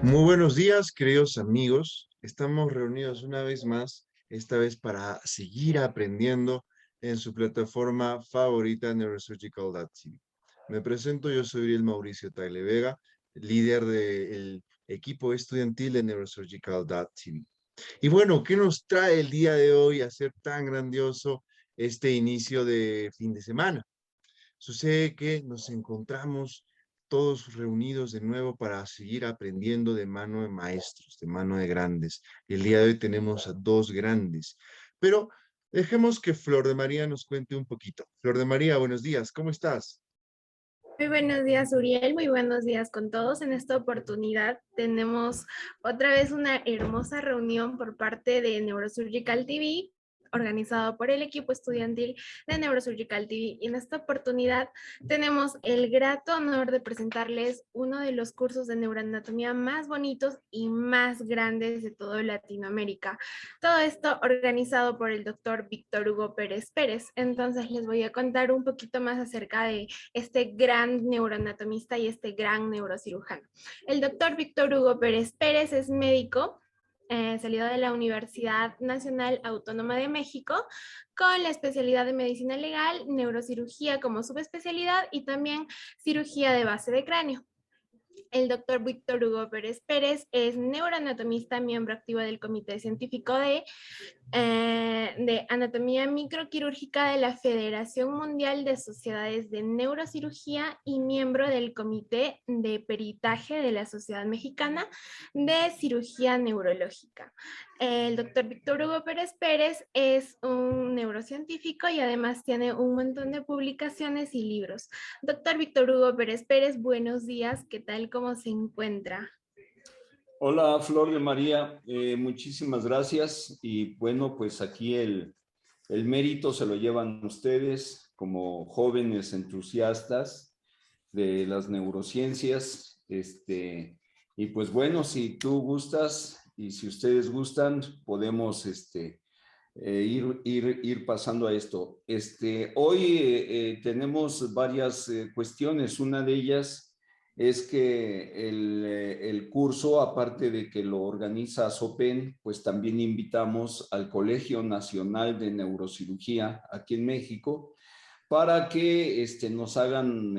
Muy buenos días, queridos amigos. Estamos reunidos una vez más, esta vez para seguir aprendiendo en su plataforma favorita, Neurosurgical.tv. Me presento, yo soy Uriel Mauricio Tagle Vega, líder del equipo estudiantil de Neurosurgical.tv. Y bueno, ¿qué nos trae el día de hoy a ser tan grandioso este inicio de fin de semana? Sucede que nos encontramos todos reunidos de nuevo para seguir aprendiendo de mano de maestros, de mano de grandes. El día de hoy tenemos a dos grandes, pero dejemos que Flor de María nos cuente un poquito. Flor de María, buenos días, ¿cómo estás? Muy buenos días, Uriel. Muy buenos días con todos. En esta oportunidad tenemos otra vez una hermosa reunión por parte de Neurosurgical TV, organizado por el equipo estudiantil de Neurosurgical TV. Y en esta oportunidad tenemos el grato honor de presentarles uno de los cursos de neuroanatomía más bonitos y más grandes de toda Latinoamérica. Todo esto organizado por el doctor Víctor Hugo Pérez Pérez. Entonces les voy a contar un poquito más acerca de este gran neuroanatomista y este gran neurocirujano. El doctor Víctor Hugo Pérez Pérez es médico, salido de la Universidad Nacional Autónoma de México con la especialidad de medicina legal, neurocirugía como subespecialidad y también cirugía de base de cráneo. El doctor Víctor Hugo Pérez Pérez es neuroanatomista, miembro activo del Comité Científico de Anatomía Microquirúrgica de la Federación Mundial de Sociedades de Neurocirugía y miembro del Comité de Peritaje de la Sociedad Mexicana de Cirugía Neurológica. El doctor Víctor Hugo Pérez Pérez es un neurocientífico y además tiene un montón de publicaciones y libros. Doctor Víctor Hugo Pérez Pérez, buenos días, ¿qué tal? ¿Cómo se encuentra? Hola, Flor de María, muchísimas gracias y bueno, pues aquí el mérito se lo llevan ustedes como jóvenes entusiastas de las neurociencias, y pues bueno, si tú gustas y si ustedes gustan, podemos ir pasando a esto. Hoy tenemos varias cuestiones, una de ellas es que el curso, aparte de que lo organiza SOPEN, pues también invitamos al Colegio Nacional de Neurocirugía aquí en México para que nos hagan,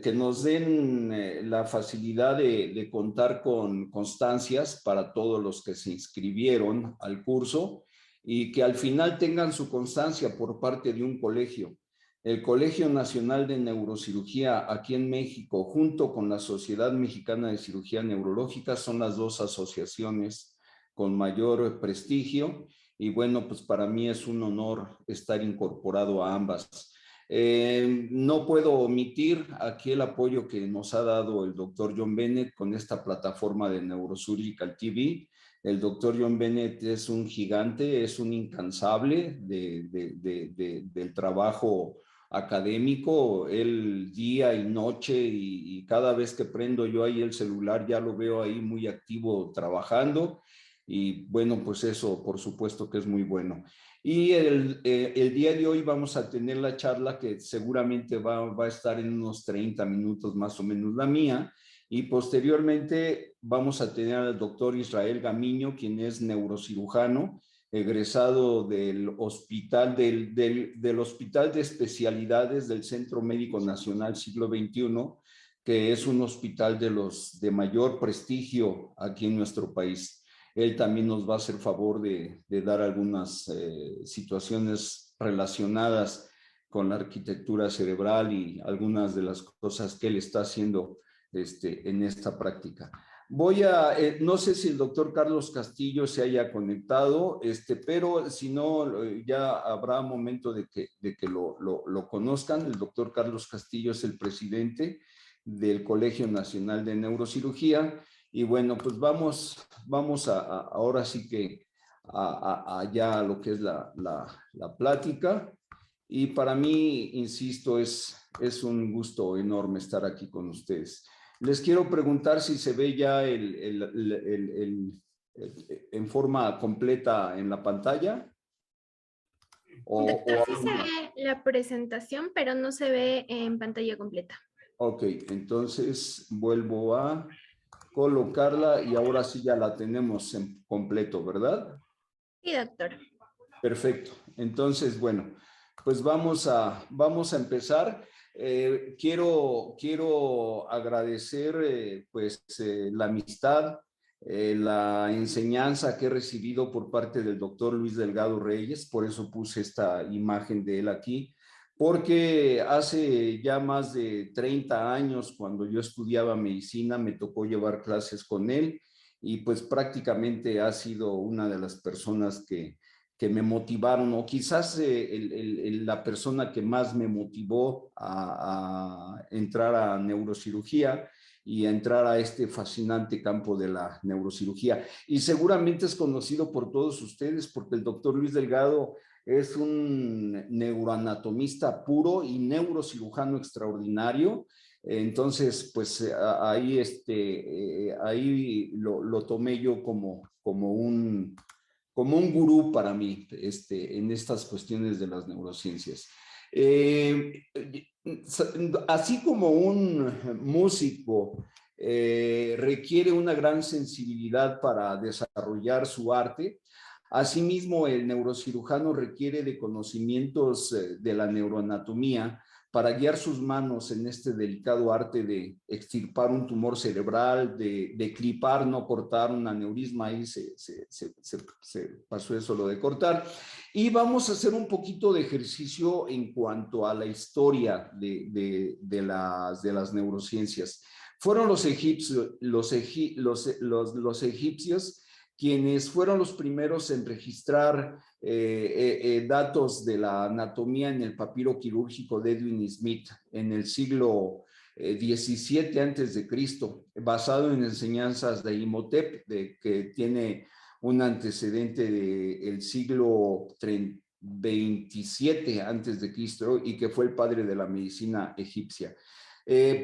que nos den la facilidad de contar con constancias para todos los que se inscribieron al curso y que al final tengan su constancia por parte de un colegio. El Colegio Nacional de Neurocirugía aquí en México, junto con la Sociedad Mexicana de Cirugía Neurológica, son las dos asociaciones con mayor prestigio y bueno, pues para mí es un honor estar incorporado a ambas. No puedo omitir aquí el apoyo que nos ha dado el doctor John Bennett con esta plataforma de Neurosurgical TV. El doctor John Bennett es un gigante, es un incansable del trabajo académico, él día y noche y cada vez que prendo yo ahí el celular ya lo veo ahí muy activo trabajando y bueno, pues eso por supuesto que es muy bueno. Y el día de hoy vamos a tener la charla que seguramente va a estar en unos 30 minutos más o menos la mía y posteriormente vamos a tener al doctor Israel Gamiño, quien es neurocirujano, egresado del hospital, del Hospital de Especialidades del Centro Médico Nacional Siglo XXI, que es un hospital de mayor prestigio aquí en nuestro país. Él también nos va a hacer favor de dar algunas situaciones relacionadas con la arquitectura cerebral y algunas de las cosas que él está haciendo en esta práctica. No sé si el doctor Carlos Castillo se haya conectado, pero si no, ya habrá momento de que lo conozcan. El doctor Carlos Castillo es el presidente del Colegio Nacional de Neurocirugía. Y bueno, pues vamos ahora sí que ya a lo que es la plática. Y para mí, insisto, es un gusto enorme estar aquí con ustedes. Les quiero preguntar si se ve ya en forma completa en la pantalla. Doctor, sí se ve la presentación, pero no se ve en pantalla completa. Ok, entonces vuelvo a colocarla y ahora sí ya la tenemos en completo, ¿verdad? Sí, doctor. Perfecto. Entonces, bueno, pues vamos a empezar. Quiero agradecer la amistad, la enseñanza que he recibido por parte del doctor Luis Delgado Reyes, por eso puse esta imagen de él aquí, porque hace ya más de 30 años, cuando yo estudiaba medicina, me tocó llevar clases con él y pues prácticamente ha sido una de las personas que me motivaron, o quizás la persona que más me motivó a entrar a neurocirugía y a entrar a este fascinante campo de la neurocirugía. Y seguramente es conocido por todos ustedes porque el doctor Luis Delgado es un neuroanatomista puro y neurocirujano extraordinario. Entonces, pues ahí lo tomé yo como un gurú para mí en estas cuestiones de las neurociencias. Eh, Así como un músico requiere una gran sensibilidad para desarrollar su arte, asimismo el neurocirujano requiere de conocimientos de la neuroanatomía para guiar sus manos en este delicado arte de extirpar un tumor cerebral, de clipar, no cortar un aneurisma, ahí se pasó eso lo de cortar. Y vamos a hacer un poquito de ejercicio en cuanto a la historia de las neurociencias. Fueron los egipcios, los egipcios quienes fueron los primeros en registrar datos de la anatomía en el papiro quirúrgico de Edwin Smith en el siglo XVII antes de Cristo, basado en enseñanzas de Imhotep, que tiene un antecedente del siglo 27 antes de Cristo y que fue el padre de la medicina egipcia.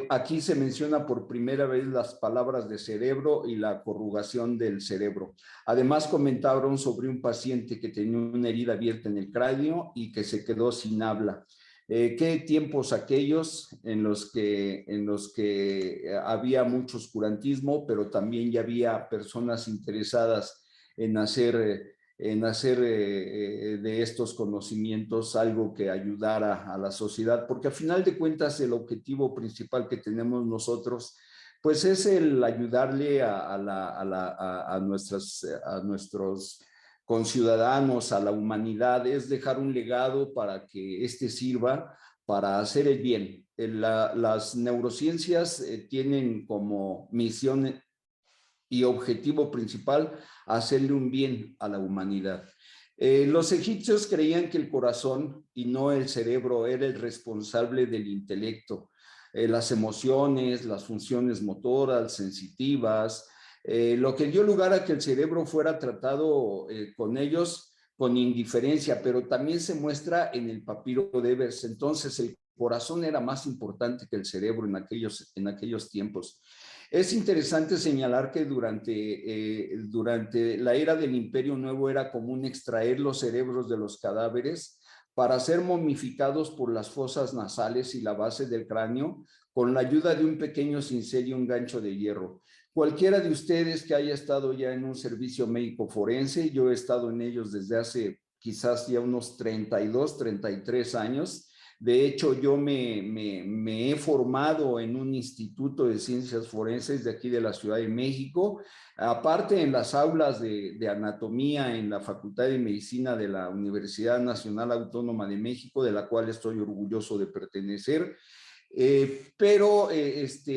Aquí se menciona por primera vez las palabras de cerebro y la corrugación del cerebro. Además comentaron sobre un paciente que tenía una herida abierta en el cráneo y que se quedó sin habla. Qué tiempos aquellos en los que había mucho oscurantismo, pero también ya había personas interesadas en hacer de estos conocimientos algo que ayudara a la sociedad, porque a final de cuentas el objetivo principal que tenemos nosotros pues es el ayudarle a nuestros conciudadanos, a la humanidad, es dejar un legado para que éste sirva para hacer el bien. Las neurociencias tienen como misión y objetivo principal hacerle un bien a la humanidad. Los egipcios creían que el corazón y no el cerebro era el responsable del intelecto, las emociones, las funciones motoras, sensitivas, lo que dio lugar a que el cerebro fuera tratado con ellos con indiferencia, pero también se muestra en el papiro de Ebers. Entonces el corazón era más importante que el cerebro en aquellos tiempos. Es interesante señalar que durante la era del Imperio Nuevo era común extraer los cerebros de los cadáveres para ser momificados por las fosas nasales y la base del cráneo con la ayuda de un pequeño cincel y un gancho de hierro. Cualquiera de ustedes que haya estado ya en un servicio médico forense, yo he estado en ellos desde hace quizás ya unos 32, 33 años. De hecho, yo me he formado en un instituto de ciencias forenses de aquí de la Ciudad de México, aparte en las aulas de anatomía en la Facultad de Medicina de la Universidad Nacional Autónoma de México, de la cual estoy orgulloso de pertenecer. Pero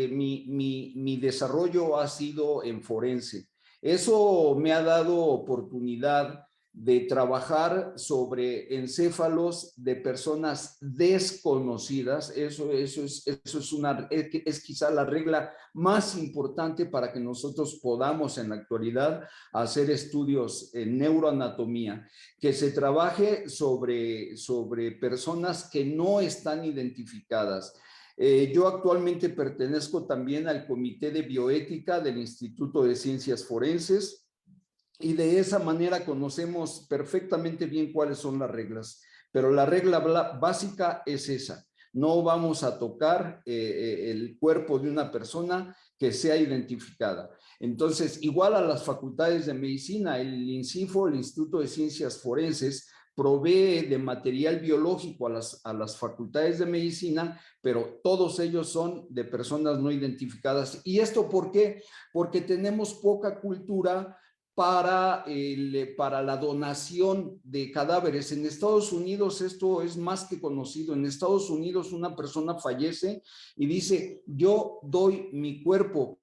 mi desarrollo ha sido en forense. Eso me ha dado oportunidad de trabajar sobre encéfalos de personas desconocidas. Eso es quizá la regla más importante para que nosotros podamos en la actualidad hacer estudios en neuroanatomía, que se trabaje sobre personas que no están identificadas. Yo actualmente pertenezco también al Comité de Bioética del Instituto de Ciencias Forenses, y de esa manera conocemos perfectamente bien cuáles son las reglas, pero la regla básica es esa: no vamos a tocar el cuerpo de una persona que sea identificada. Entonces, igual a las facultades de medicina, el INCIFO, el Instituto de Ciencias Forenses, provee de material biológico a las facultades de medicina, pero todos ellos son de personas no identificadas. ¿Y esto por qué? Porque tenemos poca cultura para la donación de cadáveres. En Estados Unidos esto es más que conocido. En Estados Unidos una persona fallece y dice, yo doy mi cuerpo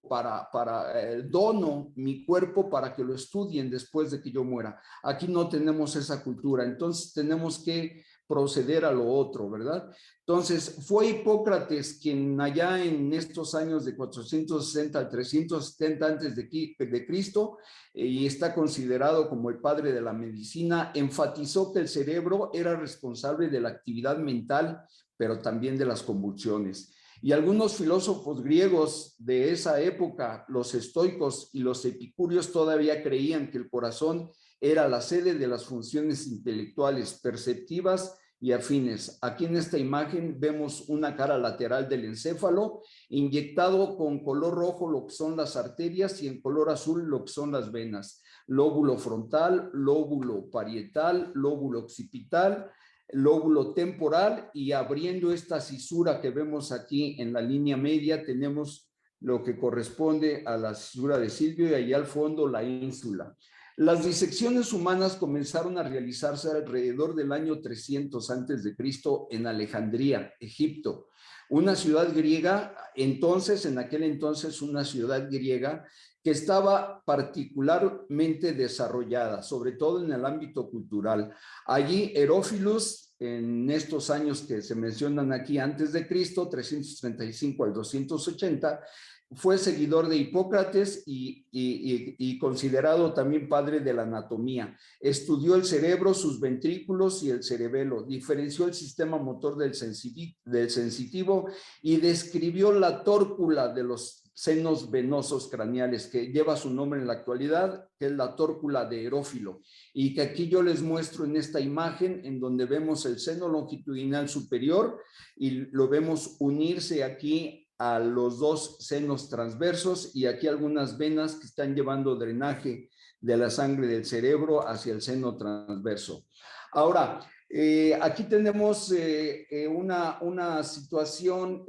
dono mi cuerpo para que lo estudien después de que yo muera. Aquí no tenemos esa cultura, entonces tenemos que proceder a lo otro, ¿verdad? Entonces, fue Hipócrates quien allá en estos años de 460 al 370 antes de Cristo, y está considerado como el padre de la medicina, enfatizó que el cerebro era responsable de la actividad mental, pero también de las convulsiones. Y algunos filósofos griegos de esa época, los estoicos y los epicúreos, todavía creían que el corazón era la sede de las funciones intelectuales, perceptivas y afines. Aquí en esta imagen vemos una cara lateral del encéfalo, inyectado con color rojo lo que son las arterias y en color azul lo que son las venas. Lóbulo frontal, lóbulo parietal, lóbulo occipital, lóbulo temporal, y abriendo esta cisura que vemos aquí en la línea media tenemos lo que corresponde a la cisura de Silvio y allá al fondo la ínsula. Las disecciones humanas comenzaron a realizarse alrededor del año 300 antes de Cristo en Alejandría, Egipto, una ciudad griega, en aquel entonces una ciudad griega que estaba particularmente desarrollada, sobre todo en el ámbito cultural. Allí Herófilos, en estos años que se mencionan aquí antes de Cristo, 335 al 280, fue seguidor de Hipócrates y considerado también padre de la anatomía. Estudió el cerebro, sus ventrículos y el cerebelo, diferenció el sistema motor del sensitivo y describió la tórcula de los senos venosos craneales, que lleva su nombre en la actualidad, que es la tórcula de Herófilo, y que aquí yo les muestro en esta imagen, en donde vemos el seno longitudinal superior y lo vemos unirse aquí a los dos senos transversos, y aquí algunas venas que están llevando drenaje de la sangre del cerebro hacia el seno transverso. Ahora, aquí tenemos una situación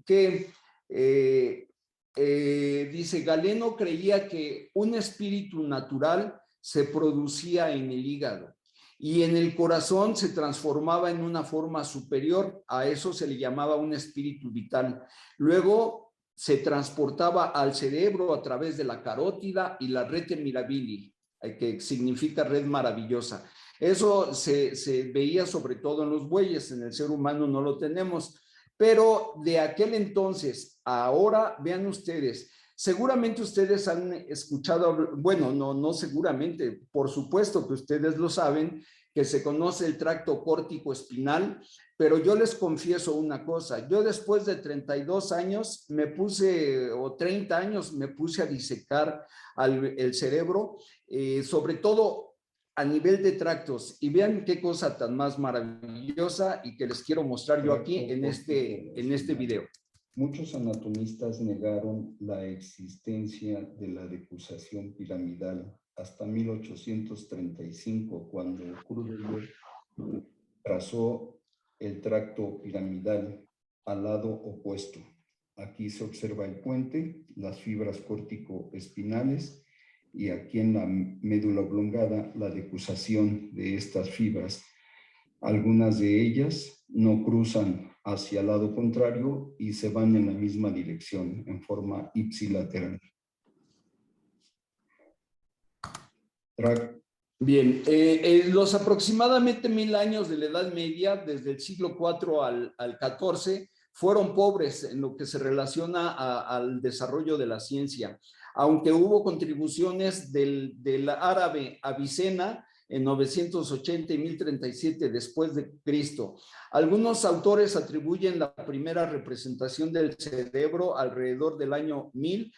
que dice, Galeno creía que un espíritu natural se producía en el hígado y en el corazón se transformaba en una forma superior, a eso se le llamaba un espíritu vital. Luego se transportaba al cerebro a través de la carótida y la rete mirabili, que significa red maravillosa. Eso se veía sobre todo en los bueyes, en el ser humano no lo tenemos, pero de aquel entonces a ahora, vean ustedes, seguramente ustedes han escuchado, bueno, no seguramente, por supuesto que ustedes lo saben, que se conoce el tracto córtico espinal, pero yo les confieso una cosa, yo después de 32 años o 30 años me puse a disecar el cerebro, sobre todo a nivel de tractos, y vean qué cosa tan más maravillosa y que les quiero mostrar yo aquí en este video. Muchos anatomistas negaron la existencia de la decusación piramidal hasta 1835, cuando Krüger trazó el tracto piramidal al lado opuesto. Aquí se observa el puente, las fibras córtico-espinales, y aquí en la médula oblongada la decusación de estas fibras. Algunas de ellas no cruzan hacia el lado contrario y se van en la misma dirección, en forma ipsilateral. Bien, los aproximadamente 1000 años de la Edad Media, desde el siglo IV al XIV, fueron pobres en lo que se relaciona al desarrollo de la ciencia, aunque hubo contribuciones del árabe Avicena en 980 y 1037 después de Cristo. Algunos autores atribuyen la primera representación del cerebro alrededor del año 1000,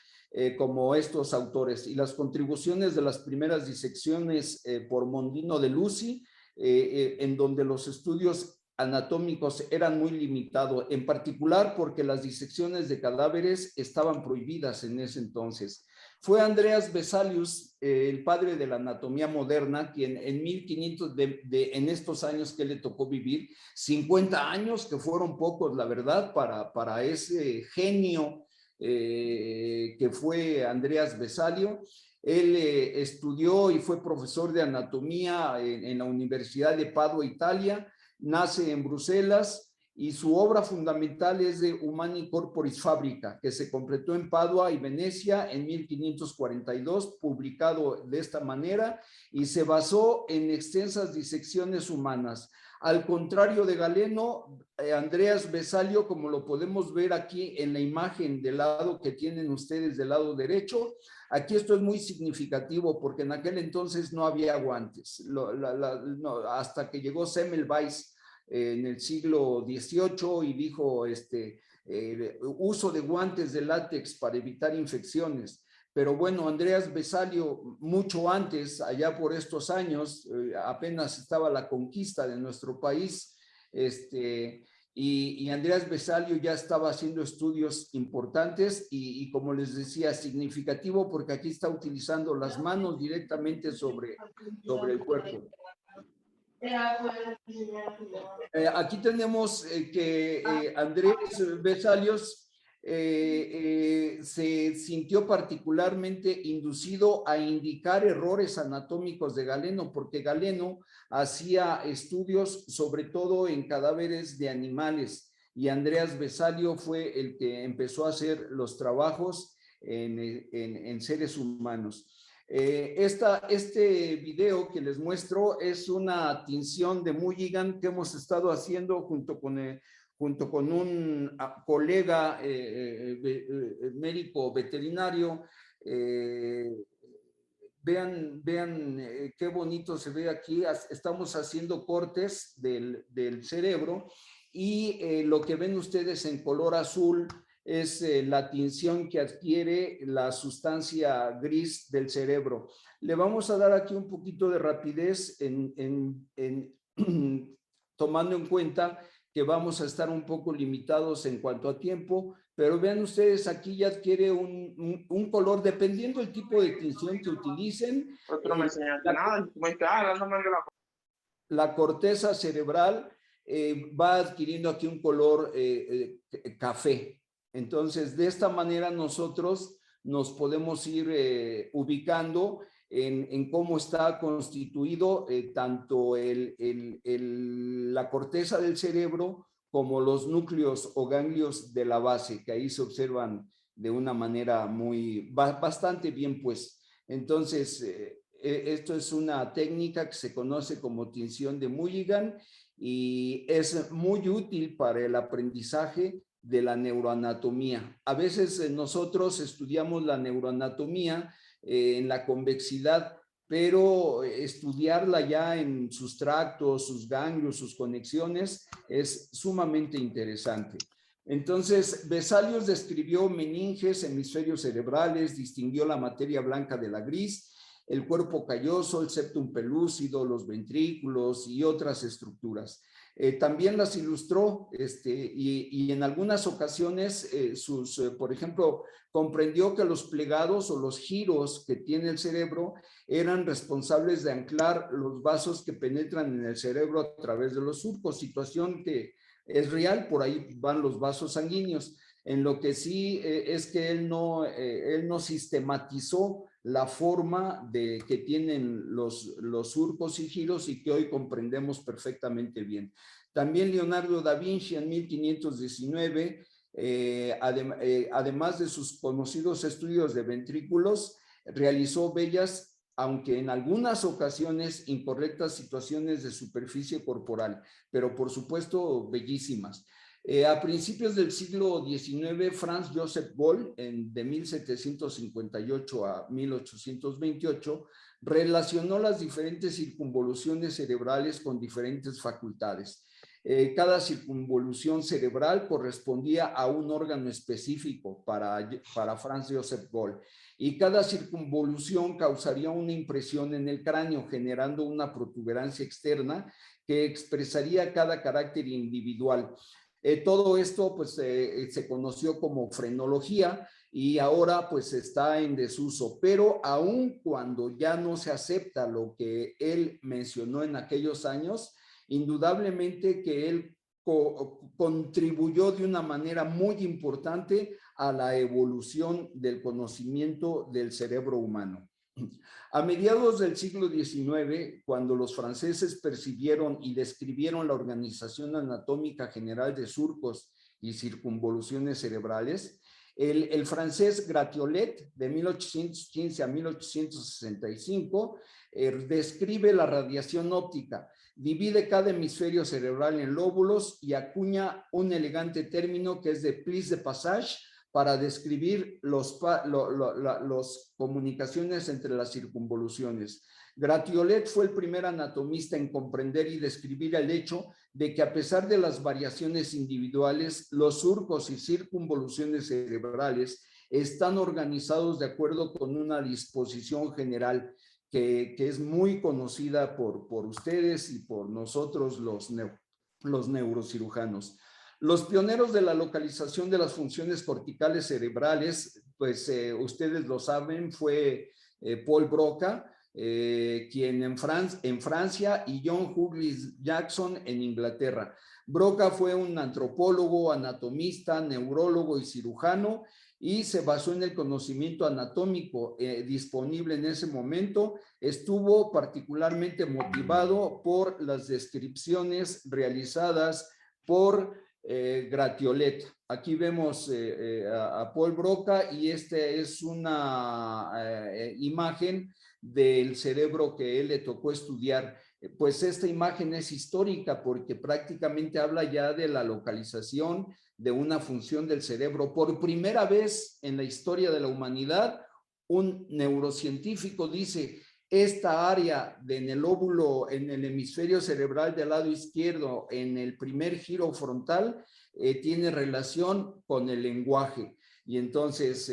como estos autores, y las contribuciones de las primeras disecciones por Mondino de Luci, en donde los estudios anatómicos eran muy limitados, en particular porque las disecciones de cadáveres estaban prohibidas en ese entonces. Fue Andreas Vesalius, el padre de la anatomía moderna, quien en 1500, en estos años que le tocó vivir, 50 años, que fueron pocos, la verdad, para ese genio que fue Andreas Vesalio. Él estudió y fue profesor de anatomía en la Universidad de Padua, Italia. Nace en Bruselas y su obra fundamental es de Humani Corporis Fabrica, que se completó en Padua y Venecia en 1542, publicado de esta manera, y se basó en extensas disecciones humanas. Al contrario de Galeno, Andreas Vesalio, como lo podemos ver aquí en la imagen del lado que tienen ustedes del lado derecho, aquí esto es muy significativo porque en aquel entonces no había guantes. No, hasta que llegó Semmelweis en el siglo XVIII y dijo uso de guantes de látex para evitar infecciones. Pero bueno, Andreas Vesalio, mucho antes, allá por estos años, apenas estaba la conquista de nuestro país, y Andreas Vesalio ya estaba haciendo estudios importantes y como les decía, significativo porque aquí está utilizando las manos directamente sobre el cuerpo. Aquí tenemos que Andrés Vesalios se sintió particularmente inducido a indicar errores anatómicos de Galeno, porque Galeno hacía estudios sobre todo en cadáveres de animales y Andreas Vesalio fue el que empezó a hacer los trabajos en seres humanos. Este video que les muestro es una tinción de Mulligan que hemos estado haciendo junto con un colega médico veterinario. Vean qué bonito se ve aquí. Estamos haciendo cortes del cerebro y lo que ven ustedes en color azul es la tinción que adquiere la sustancia gris del cerebro. Le vamos a dar aquí un poquito de rapidez tomando en cuenta que vamos a estar un poco limitados en cuanto a tiempo, pero vean ustedes, aquí ya adquiere un color, dependiendo del tipo de tinción que utilicen. La corteza cerebral va adquiriendo aquí un color café. Entonces, de esta manera nosotros nos podemos ir ubicando en cómo está constituido tanto la corteza del cerebro como los núcleos o ganglios de la base, que ahí se observan de una manera bastante bien, pues. Entonces, esto es una técnica que se conoce como tinción de Mulligan y es muy útil para el aprendizaje de la neuroanatomía. A veces nosotros estudiamos la neuroanatomía en la convexidad, pero estudiarla ya en sus tractos, sus ganglios, sus conexiones es sumamente interesante. Entonces, Vesalios describió meninges, hemisferios cerebrales, distinguió la materia blanca de la gris, el cuerpo calloso, el septum pelúcido, los ventrículos y otras estructuras. También las ilustró y en algunas ocasiones, por ejemplo, comprendió que los plegados o los giros que tiene el cerebro eran responsables de anclar los vasos que penetran en el cerebro a través de los surcos, situación que es real, por ahí van los vasos sanguíneos. En lo que sí es que él no sistematizó la forma que tienen los surcos y giros y que hoy comprendemos perfectamente bien. También Leonardo da Vinci en 1519, además de sus conocidos estudios de ventrículos, realizó bellas, aunque en algunas ocasiones incorrectas, situaciones de superficie corporal, pero por supuesto bellísimas. A principios del siglo XIX, Franz Joseph Boll, de 1758 a 1828, relacionó las diferentes circunvoluciones cerebrales con diferentes facultades. Cada circunvolución cerebral correspondía a un órgano específico para Franz Joseph Gall, y cada circunvolución causaría una impresión en el cráneo, generando una protuberancia externa que expresaría cada carácter individual. Todo esto pues se conoció como frenología y ahora pues está en desuso, pero aun cuando ya no se acepta lo que él mencionó en aquellos años, indudablemente que él contribuyó de una manera muy importante a la evolución del conocimiento del cerebro humano. A mediados del siglo XIX, cuando los franceses percibieron y describieron la organización anatómica general de surcos y circunvoluciones cerebrales, el francés Gratiolet, de 1815 a 1865, describe la radiación óptica, divide cada hemisferio cerebral en lóbulos y acuña un elegante término que es de plis de passage para describir las comunicaciones entre las circunvoluciones. Gratiolet fue el primer anatomista en comprender y describir el hecho de que a pesar de las variaciones individuales, los surcos y circunvoluciones cerebrales están organizados de acuerdo con una disposición general que es muy conocida por ustedes y por nosotros los neurocirujanos. Los pioneros de la localización de las funciones corticales cerebrales, pues ustedes lo saben, fue Paul Broca, quien en Francia, y John Hughes Jackson en Inglaterra. Broca fue un antropólogo, anatomista, neurólogo y cirujano, y se basó en el conocimiento anatómico disponible en ese momento. Estuvo particularmente motivado por las descripciones realizadas por Gratiolet. Aquí vemos a Paul Broca, y esta es una imagen del cerebro que él le tocó estudiar. Pues esta imagen es histórica porque prácticamente habla ya de la localización de una función del cerebro. Por primera vez en la historia de la humanidad, un neurocientífico dice: esta área en el lóbulo, en el hemisferio cerebral del lado izquierdo, en el primer giro frontal, tiene relación con el lenguaje. Y entonces,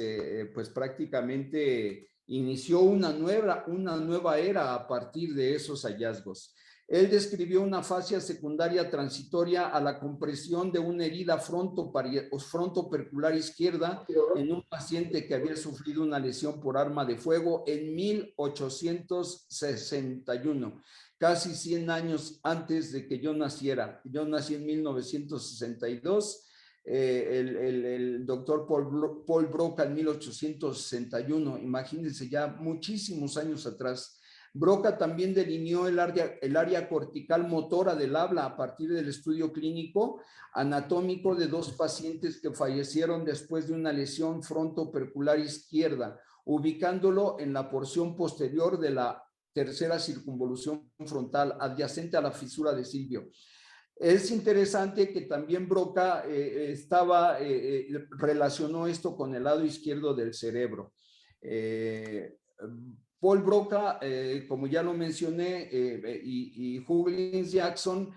pues prácticamente inició una nueva era a partir de esos hallazgos. Él describió una fascia secundaria transitoria a la compresión de una herida frontopercular izquierda en un paciente que había sufrido una lesión por arma de fuego en 1861, casi 100 años antes de que yo naciera. Yo nací en 1962. El doctor Paul Broca en 1861, imagínense, ya muchísimos años atrás. Broca también delineó el área cortical motora del habla a partir del estudio clínico anatómico de dos pacientes que fallecieron después de una lesión frontopercular izquierda, ubicándolo en la porción posterior de la tercera circunvolución frontal, adyacente a la fisura de Silvio. Es interesante que también Broca relacionó esto con el lado izquierdo del cerebro. Paul Broca, como ya lo mencioné, y Hughes Jackson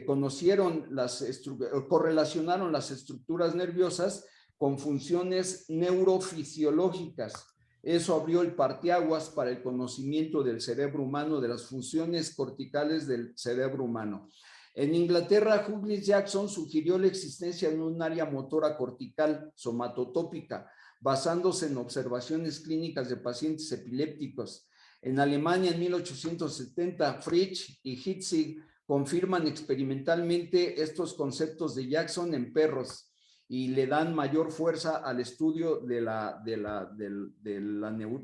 correlacionaron las estructuras nerviosas con funciones neurofisiológicas. Eso abrió el parteaguas para el conocimiento del cerebro humano, de las funciones corticales del cerebro humano. En Inglaterra, Hughes Jackson sugirió la existencia de un área motora cortical somatotópica, basándose en observaciones clínicas de pacientes epilépticos. En Alemania, en 1870, Fritsch y Hitzig confirman experimentalmente estos conceptos de Jackson en perros y le dan mayor fuerza al estudio de la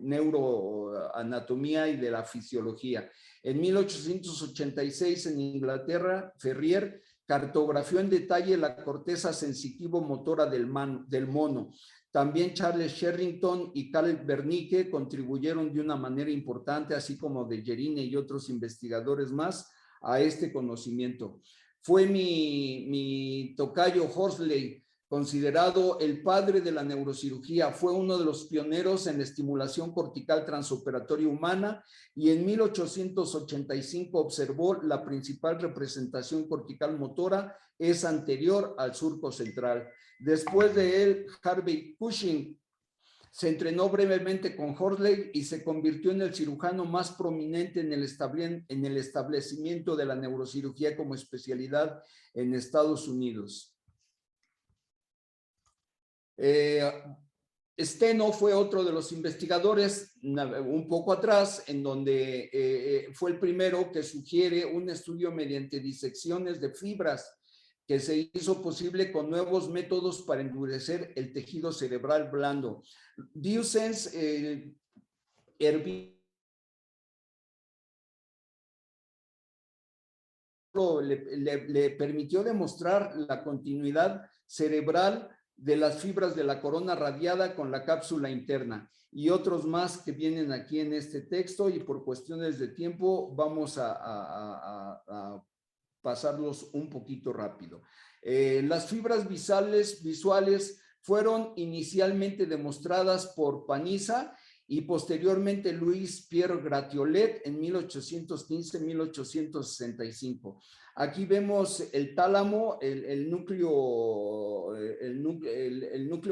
neuroanatomía y de la fisiología. En 1886, en Inglaterra, Ferrier cartografió en detalle la corteza sensitivo-motora del mono. También Charles Sherrington y Karl Wernicke contribuyeron de una manera importante, así como de Gerine y otros investigadores más, a este conocimiento. Fue mi tocayo Horsley considerado el padre de la neurocirugía. Fue uno de los pioneros en la estimulación cortical transoperatoria humana y en 1885 observó la principal representación cortical motora es anterior al surco central. Después de él, Harvey Cushing se entrenó brevemente con Horsley y se convirtió en el cirujano más prominente en el establecimiento de la neurocirugía como especialidad en Estados Unidos. Steno fue otro de los investigadores un poco atrás, en donde fue el primero que sugiere un estudio mediante disecciones de fibras que se hizo posible con nuevos métodos para endurecer el tejido cerebral blando. Diusens le permitió demostrar la continuidad cerebral de las fibras de la corona radiada con la cápsula interna y otros más que vienen aquí en este texto, y por cuestiones de tiempo vamos a pasarlos un poquito rápido. Las fibras visuales fueron inicialmente demostradas por Panizza y posteriormente Louis Pierre Gratiolet en 1815-1865. Aquí vemos el tálamo, el núcleo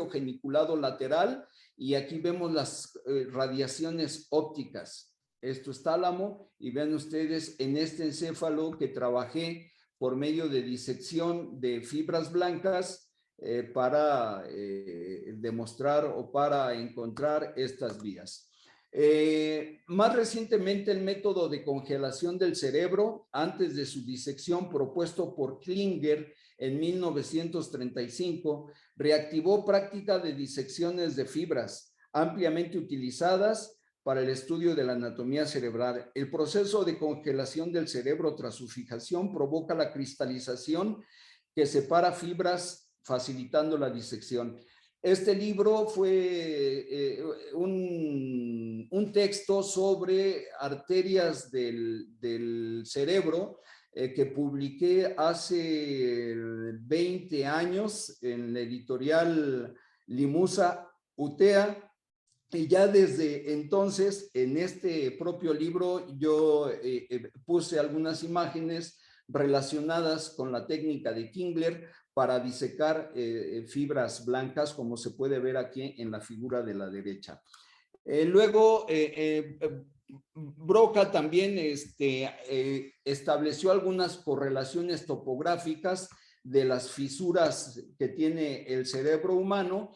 geniculado lateral, y aquí vemos las radiaciones ópticas. Esto es tálamo, y vean ustedes en este encéfalo que trabajé por medio de disección de fibras blancas para demostrar o para encontrar estas vías. Más recientemente, el método de congelación del cerebro antes de su disección propuesto por Klinger en 1935 reactivó práctica de disecciones de fibras ampliamente utilizadas para el estudio de la anatomía cerebral. El proceso de congelación del cerebro tras su fijación provoca la cristalización que separa fibras, facilitando la disección. Este libro fue un texto sobre arterias del cerebro que publiqué hace 20 años en la editorial Limusa Utea. Y ya desde entonces, en este propio libro, yo puse algunas imágenes relacionadas con la técnica de Kingler para disecar fibras blancas, como se puede ver aquí en la figura de la derecha. Luego, Broca también estableció algunas correlaciones topográficas de las fisuras que tiene el cerebro humano,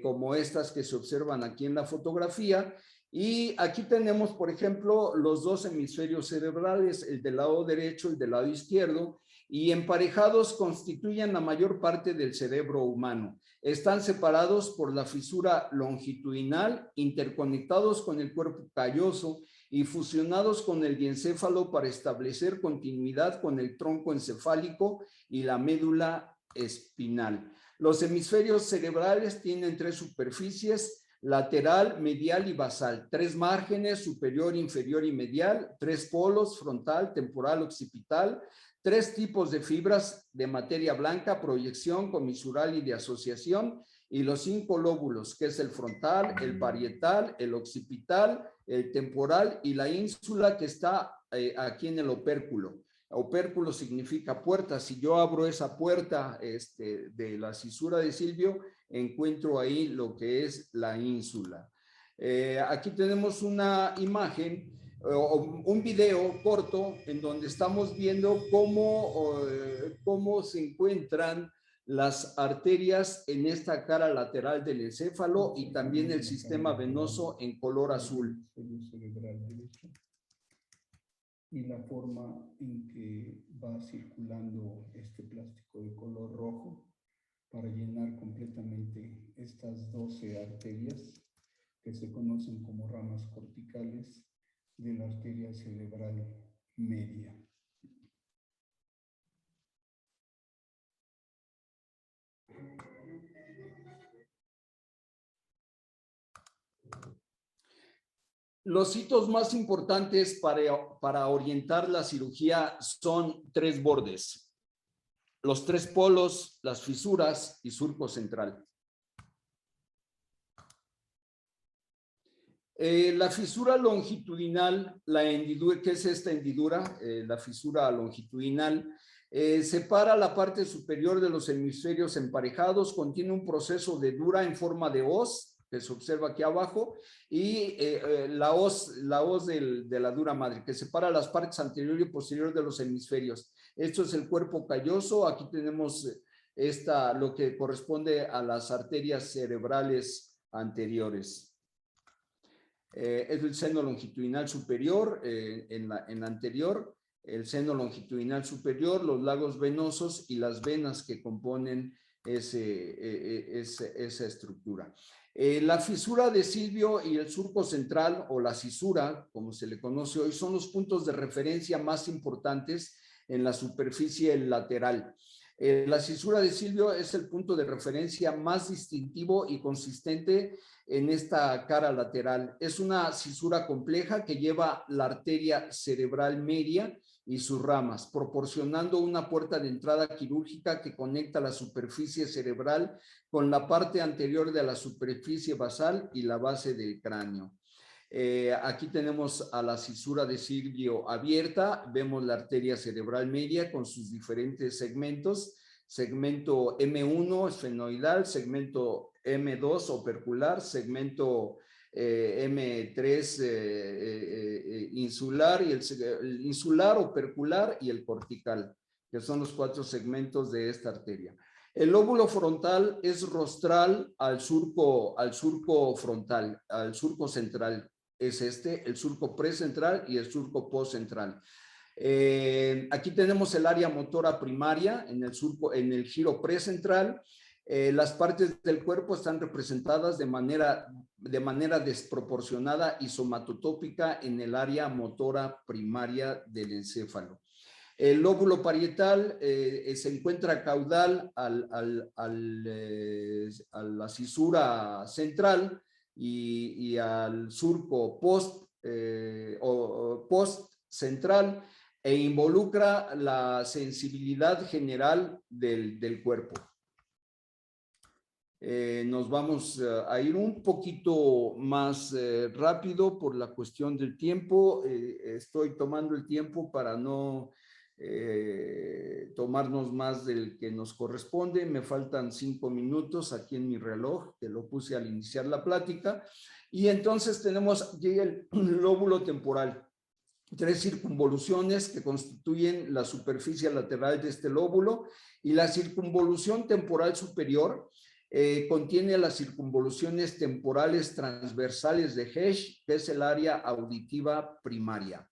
como estas que se observan aquí en la fotografía. Y aquí tenemos, por ejemplo, los dos hemisferios cerebrales, el del lado derecho y el del lado izquierdo, y emparejados constituyen la mayor parte del cerebro humano. Están separados por la fisura longitudinal, interconectados con el cuerpo calloso y fusionados con el diencéfalo para establecer continuidad con el tronco encefálico y la médula espinal. Los hemisferios cerebrales tienen tres superficies: lateral, medial y basal, tres márgenes, superior, inferior y medial, tres polos, frontal, temporal, occipital, tres tipos de fibras de materia blanca: proyección, comisural y de asociación, y los 5 lóbulos, que es el frontal, el parietal, el occipital, el temporal y la ínsula, que está aquí en el opérculo. Opérculo significa puerta. Si yo abro esa puerta de la cisura de Silvio, encuentro ahí lo que es la ínsula. Aquí tenemos una imagen, un video corto, en donde estamos viendo cómo se encuentran las arterias en esta cara lateral del encéfalo y también el sistema venoso en color azul. Y la forma en que va circulando este plástico de color rojo para llenar completamente estas 12 arterias que se conocen como ramas corticales de la arteria cerebral media. Los hitos más importantes para orientar la cirugía son 3 bordes. los tres polos, las fisuras y surco central. La fisura longitudinal, la hendidura, ¿qué es esta hendidura? La fisura longitudinal separa la parte superior de los hemisferios emparejados, contiene un proceso de dura en forma de hoz, que se observa aquí abajo, y la hoz de la dura madre, que separa las partes anterior y posterior de los hemisferios. Esto es el cuerpo calloso. Aquí tenemos lo que corresponde a las arterias cerebrales anteriores. Es el seno longitudinal superior, en la anterior, el seno longitudinal superior, los lagos venosos y las venas que componen esa estructura. La fisura de Silvio y el surco central, o la cisura, como se le conoce hoy, son los puntos de referencia más importantes en la superficie lateral. La cisura de Silvio es el punto de referencia más distintivo y consistente en esta cara lateral. Es una cisura compleja que lleva la arteria cerebral media y sus ramas, proporcionando una puerta de entrada quirúrgica que conecta la superficie cerebral con la parte anterior de la superficie basal y la base del cráneo. Aquí tenemos a la cisura de Silvio abierta, vemos la arteria cerebral media con sus diferentes segmentos, segmento M1 esfenoidal, segmento M2 opercular, segmento M3 insular, y el insular, opercular y el cortical, que son los 4 segmentos de esta arteria. El lóbulo frontal es rostral al surco frontal, al surco central. Es el surco precentral y el surco postcentral. Aquí tenemos el área motora primaria en el giro precentral. Las partes del cuerpo están representadas de manera desproporcionada y somatotópica en el área motora primaria del encéfalo. El lóbulo parietal se encuentra caudal a la cisura central y al surco post central, e involucra la sensibilidad general del cuerpo. Nos vamos a ir un poquito más rápido por la cuestión del tiempo. Estoy tomando el tiempo para no tomarnos más del que nos corresponde. Me faltan 5 minutos aquí en mi reloj, que lo puse al iniciar la plática. Y entonces tenemos aquí el lóbulo temporal. 3 circunvoluciones que constituyen la superficie lateral de este lóbulo, y la circunvolución temporal superior contiene las circunvoluciones temporales transversales de Hesch, que es el área auditiva primaria.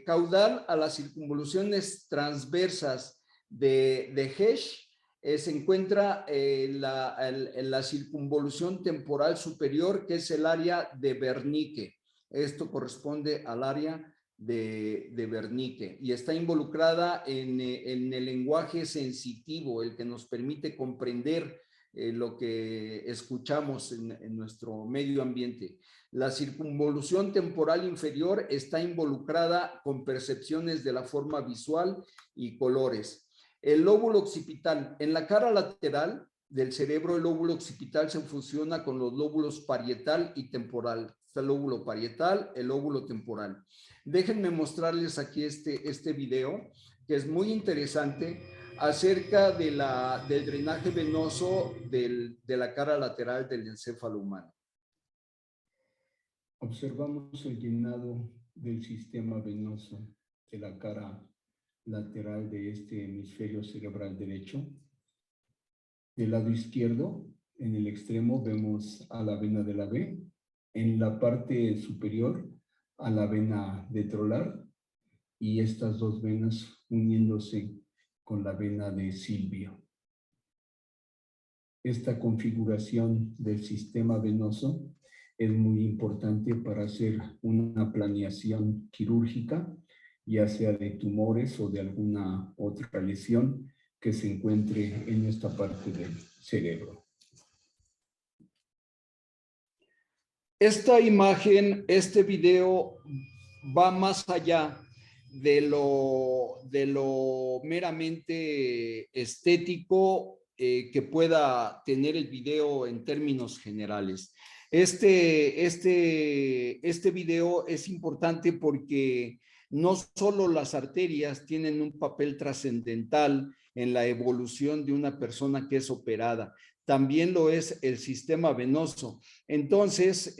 Caudal a las circunvoluciones transversas de Hesch se encuentra en la circunvolución temporal superior, que es el área de Wernicke. Esto corresponde al área de Wernicke y está involucrada en el lenguaje sensitivo, el que nos permite comprender lo que escuchamos en nuestro medio ambiente. La circunvolución temporal inferior está involucrada con percepciones de la forma visual y colores. El lóbulo occipital, en la cara lateral del cerebro, el lóbulo occipital se fusiona con los lóbulos parietal y temporal. Está el lóbulo parietal, el lóbulo temporal. Déjenme mostrarles aquí este video, que es muy interesante, acerca del drenaje venoso de la cara lateral del encéfalo humano. Observamos el llenado del sistema venoso de la cara lateral de este hemisferio cerebral derecho. Del lado izquierdo, en el extremo, vemos a la vena de la B. En la parte superior, a la vena detrolar, y estas 2 venas uniéndose con la vena de Silvio. Esta configuración del sistema venoso es muy importante para hacer una planeación quirúrgica, ya sea de tumores o de alguna otra lesión que se encuentre en esta parte del cerebro. Esta imagen, este video va más allá de lo meramente estético que pueda tener el video en términos generales. Este video es importante porque no solo las arterias tienen un papel trascendental en la evolución de una persona que es operada, también lo es el sistema venoso. Entonces,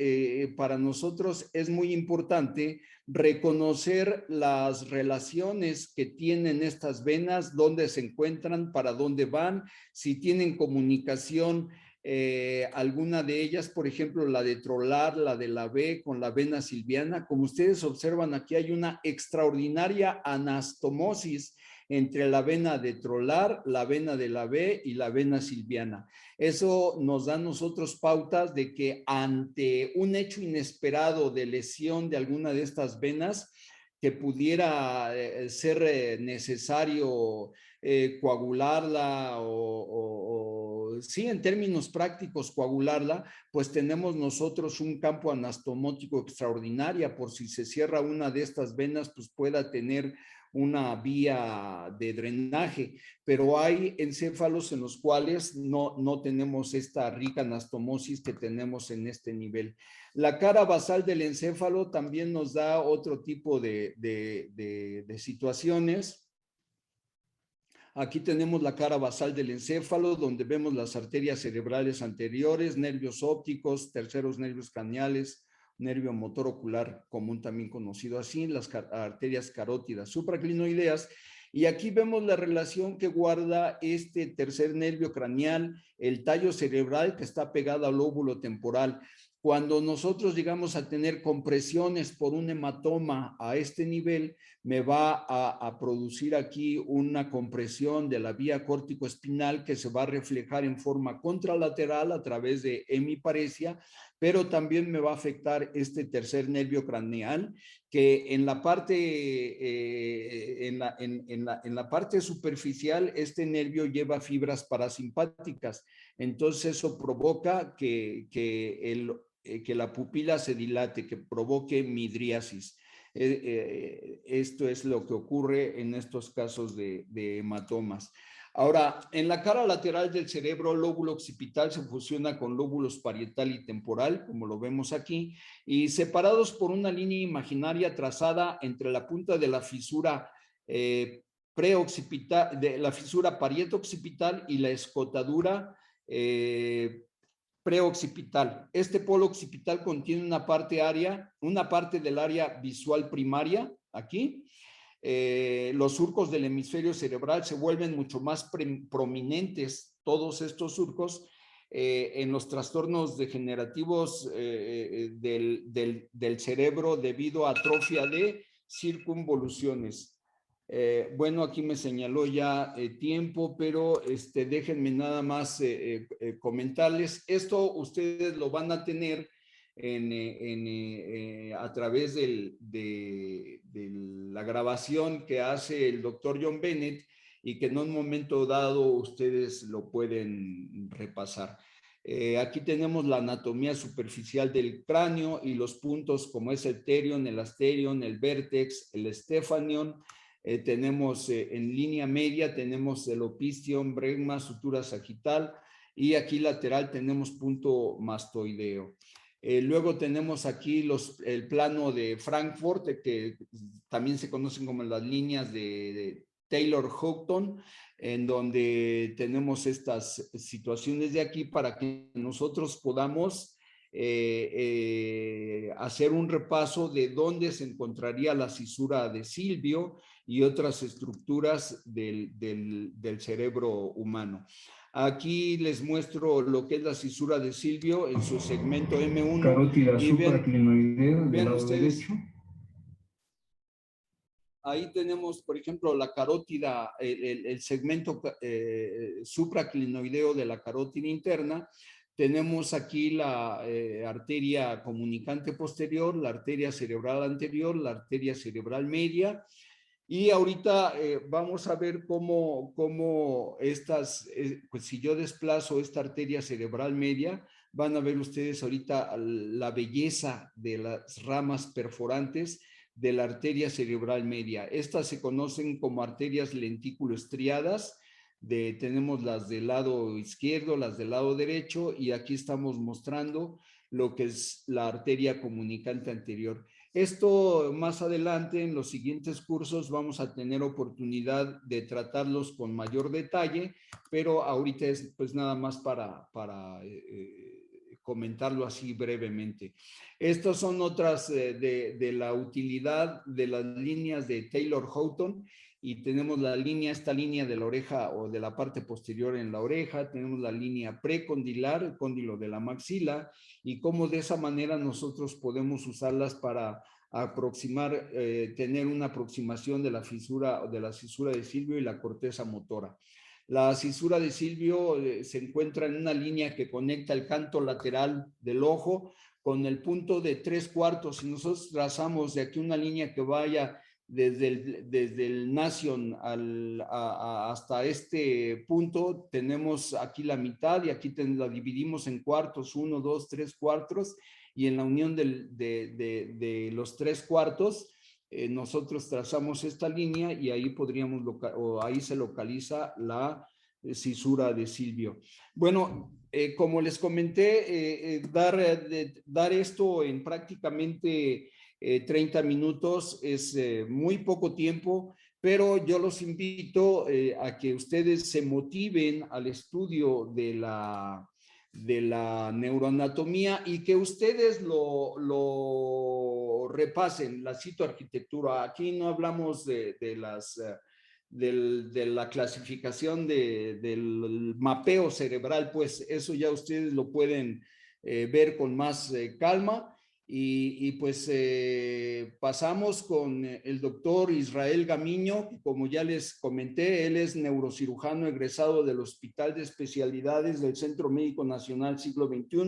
para nosotros es muy importante reconocer las relaciones que tienen estas venas, dónde se encuentran, para dónde van, si tienen comunicación alguna de ellas, por ejemplo, la de Trolar, la de la B con la vena silviana. Como ustedes observan, aquí hay una extraordinaria anastomosis entre la vena de Trolar, la vena de la B y la vena silviana. Eso nos da a nosotros pautas de que ante un hecho inesperado de lesión de alguna de estas venas, que pudiera ser necesario coagularla sí, en términos prácticos coagularla, pues tenemos nosotros un campo anastomótico extraordinaria, por si se cierra una de estas venas, pues pueda tener una vía de drenaje, pero hay encéfalos en los cuales no tenemos esta rica anastomosis que tenemos en este nivel. La cara basal del encéfalo también nos da otro tipo de situaciones. Aquí tenemos la cara basal del encéfalo, donde vemos las arterias cerebrales anteriores, nervios ópticos, terceros nervios craneales, nervio motor ocular común también conocido así, las arterias carótidas supraclinoideas, y aquí vemos la relación que guarda este tercer nervio craneal, el tallo cerebral que está pegado al lóbulo temporal. Cuando nosotros llegamos a tener compresiones por un hematoma a este nivel, me va a producir aquí una compresión de la vía córtico-espinal que se va a reflejar en forma contralateral a través de hemiparesia, pero también me va a afectar este tercer nervio craneal, que en la parte, en la parte superficial, este nervio lleva fibras parasimpáticas. Entonces eso provoca que la pupila se dilate, que provoque midriasis. Esto es lo que ocurre en estos casos de hematomas. Ahora, en la cara lateral del cerebro, lóbulo occipital se fusiona con lóbulos parietal y temporal, como lo vemos aquí, y separados por una línea imaginaria trazada entre la punta de la fisura preoccipital, de la fisura parieto-occipital y la escotadura preoccipital. Este polo occipital contiene una parte del área visual primaria, aquí. Los surcos del hemisferio cerebral se vuelven mucho más prominentes, todos estos surcos, en los trastornos degenerativos del cerebro debido a atrofia de circunvoluciones. Bueno, aquí me señaló ya tiempo, pero déjenme nada más comentarles. Esto ustedes lo van a tener a través de la grabación que hace el doctor John Bennett y que en un momento dado ustedes lo pueden repasar. Aquí tenemos la anatomía superficial del cráneo y los puntos como es el terion, el asterion, el vértex, el stephanion. Tenemos en línea media, tenemos el opistion, bregma, sutura sagital, y aquí lateral tenemos punto mastoideo. Luego tenemos aquí el plano de Frankfurt, que también se conocen como las líneas de Taylor-Houghton, en donde tenemos estas situaciones de aquí para que nosotros podamos hacer un repaso de dónde se encontraría la cisura de Silvio y otras estructuras del cerebro humano. Aquí les muestro lo que es la cisura de Silvio en su segmento M1. Carótida supraclinoidea del lado ustedes, derecho. Ahí tenemos, por ejemplo, la carótida, el segmento supraclinoideo de la carótida interna. Tenemos aquí la arteria comunicante posterior, la arteria cerebral anterior, la arteria cerebral media. Y ahorita vamos a ver cómo estas, pues si yo desplazo esta arteria cerebral media, van a ver ustedes ahorita la belleza de las ramas perforantes de la arteria cerebral media. Estas se conocen como arterias lentículo-estriadas. Tenemos las del lado izquierdo, las del lado derecho, y aquí estamos mostrando lo que es la arteria comunicante anterior. Esto más adelante en los siguientes cursos vamos a tener oportunidad de tratarlos con mayor detalle, pero ahorita es pues nada más para comentarlo así brevemente. Estas son otras de la utilidad de las líneas de Taylor-Houghton, y tenemos esta línea de la oreja o de la parte posterior en la oreja, tenemos la línea precondilar, el cóndilo de la maxila, y cómo de esa manera nosotros podemos usarlas para aproximar, tener una aproximación de la cisura de Silvio y la corteza motora. La cisura de Silvio se encuentra en una línea que conecta el canto lateral del ojo con el punto de 3/4. Si nosotros trazamos de aquí una línea que vaya desde el nasion hasta este punto, tenemos aquí la mitad, y aquí la dividimos en cuartos, 1, 2, 3 cuartos, y en la unión de los 3/4 nosotros trazamos esta línea, y ahí ahí se localiza la cisura de Silvio. Bueno, como les comenté, dar esto en prácticamente 30 minutos es muy poco tiempo, pero yo los invito a que ustedes se motiven al estudio de la neuroanatomía, y que ustedes lo repasen, la citoarquitectura. Aquí no hablamos de la clasificación del mapeo cerebral, pues eso ya ustedes lo pueden ver con más calma. Y pues pasamos con el doctor Israel Gamiño, que como ya les comenté, él es neurocirujano egresado del Hospital de Especialidades del Centro Médico Nacional Siglo XXI,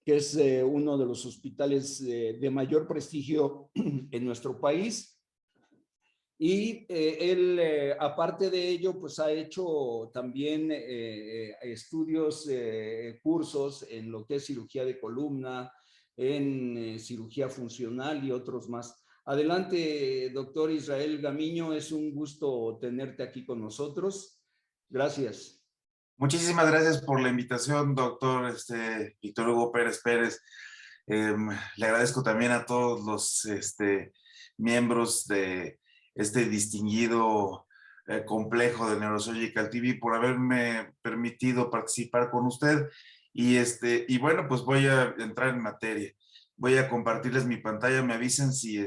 que es uno de los hospitales de mayor prestigio en nuestro país. Y él, aparte de ello, pues ha hecho también estudios, cursos en lo que es cirugía de columna, en cirugía funcional y otros más. Adelante, doctor Israel Gamiño, es un gusto tenerte aquí con nosotros. Gracias. Muchísimas gracias por la invitación, doctor Víctor Hugo Pérez Pérez. Le agradezco también a todos los miembros de este distinguido complejo de Neurosurgical TV por haberme permitido participar con usted. Y bueno, pues voy a entrar en materia. Voy a compartirles mi pantalla. Me avisen si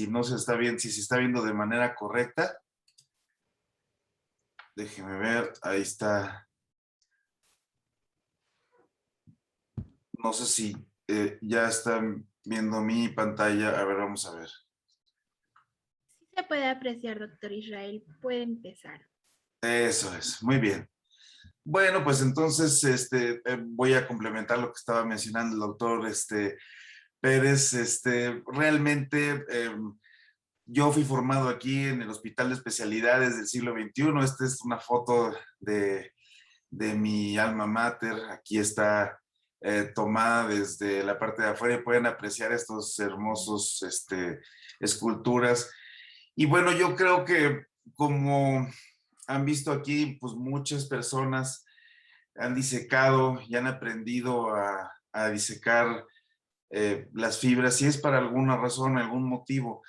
no se está viendo, si se está viendo de manera correcta. Déjenme ver, ahí está. No sé si ya están viendo mi pantalla. A ver, vamos a ver. Sí se puede apreciar, doctor Israel. Puede empezar. Eso es, muy bien. Bueno, pues entonces voy a complementar lo que estaba mencionando el doctor Pérez. Realmente yo fui formado aquí en el Hospital de Especialidades del Siglo XXI. Esta es una foto de mi alma mater. Aquí está tomada desde la parte de afuera, y pueden apreciar estos hermosos esculturas. Y bueno, yo creo que como han visto aquí, pues muchas personas han disecado y han aprendido a disecar las fibras, si es para alguna razón, algún motivo.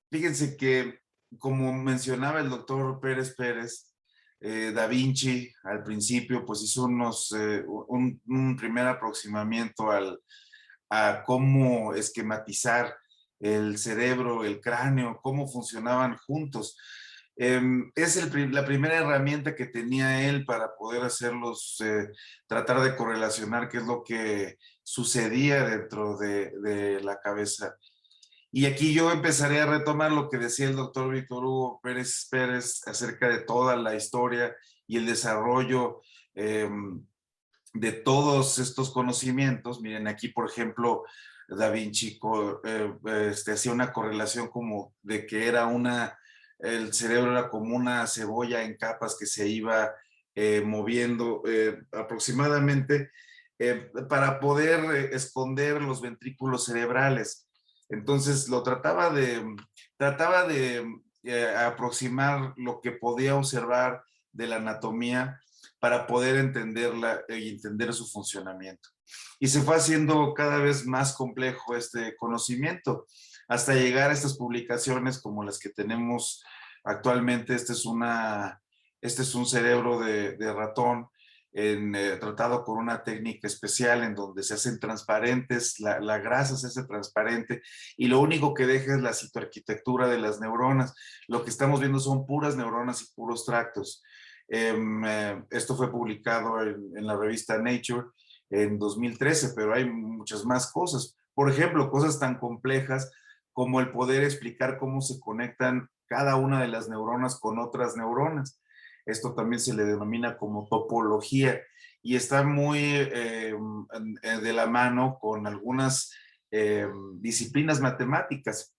Fíjense que, como mencionaba el doctor Pérez Pérez, Da Vinci al principio pues hizo un primer aproximamiento a cómo esquematizar el cerebro, el cráneo, cómo funcionaban juntos. Es la primera herramienta que tenía él para poder hacerlos, tratar de correlacionar qué es lo que sucedía dentro de la cabeza. Y aquí yo empezaré a retomar lo que decía el doctor Víctor Hugo Pérez Pérez acerca de toda la historia y el desarrollo de todos estos conocimientos. Miren, aquí, por ejemplo, Da Vinci hacía una correlación como de que el cerebro era como una cebolla en capas que se iba moviendo aproximadamente para poder esconder los ventrículos cerebrales. Entonces lo trataba de aproximar lo que podía observar de la anatomía para poder entenderla y entender su funcionamiento. Y se fue haciendo cada vez más complejo este conocimiento, hasta llegar a estas publicaciones como las que tenemos actualmente. Este es un cerebro de ratón tratado con una técnica especial en donde se hacen transparentes, la grasa se hace transparente y lo único que deja es la citoarquitectura de las neuronas. Lo que estamos viendo son puras neuronas y puros tractos. Esto fue publicado en la revista Nature en 2013, pero hay muchas más cosas. Por ejemplo, cosas tan complejas como el poder explicar cómo se conectan cada una de las neuronas con otras neuronas. Esto también se le denomina como topología y está muy de la mano con algunas disciplinas matemáticas.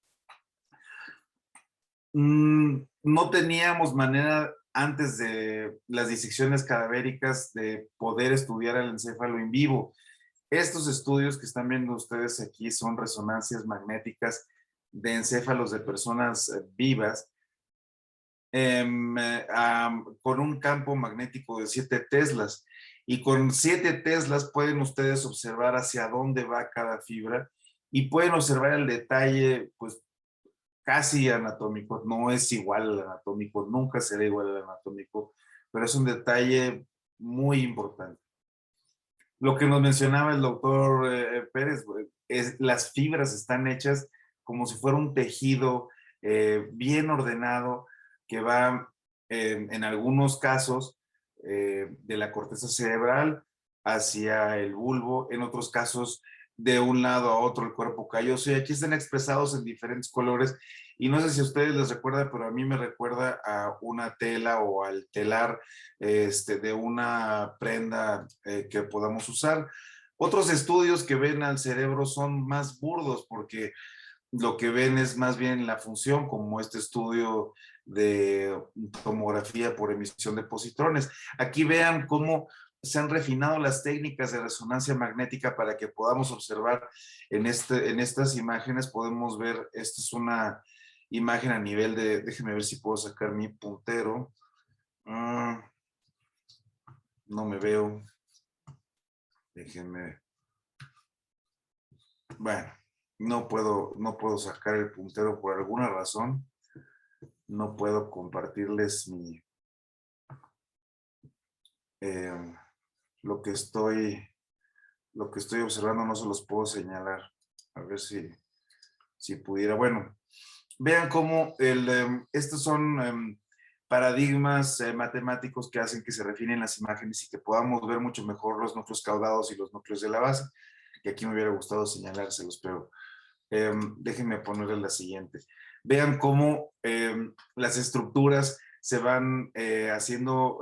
No teníamos manera antes de las disecciones cadavéricas de poder estudiar el encéfalo en vivo. Estos estudios que están viendo ustedes aquí son resonancias magnéticas de encéfalos de personas vivas con un campo magnético de 7 teslas. Y con 7 teslas pueden ustedes observar hacia dónde va cada fibra y pueden observar el detalle, pues casi anatómico. No es igual al anatómico, nunca será igual al anatómico, pero es un detalle muy importante. Lo que nos mencionaba el doctor Pérez, es las fibras están hechas como si fuera un tejido bien ordenado que va en algunos casos de la corteza cerebral hacia el bulbo, en otros casos de un lado a otro el cuerpo calloso, y aquí están expresados en diferentes colores, y no sé si a ustedes les recuerda, pero a mí me recuerda a una tela o al telar de una prenda que podamos usar. Otros estudios que ven al cerebro son más burdos porque lo que ven es más bien la función, como este estudio de tomografía por emisión de positrones. Aquí vean cómo se han refinado las técnicas de resonancia magnética para que podamos observar en estas imágenes. Podemos ver, esta es una imagen a nivel de, déjenme ver si puedo sacar mi puntero. No me veo. Déjenme. Bueno, no puedo sacar el puntero por alguna razón. No puedo compartirles lo que estoy observando, no se los puedo señalar. A ver si pudiera. Bueno, vean cómo estos son paradigmas matemáticos que hacen que se refinen las imágenes y que podamos ver mucho mejor los núcleos caudados y los núcleos de la base, que aquí me hubiera gustado señalárselos, pero déjenme ponerles la siguiente. Vean cómo las estructuras se van haciendo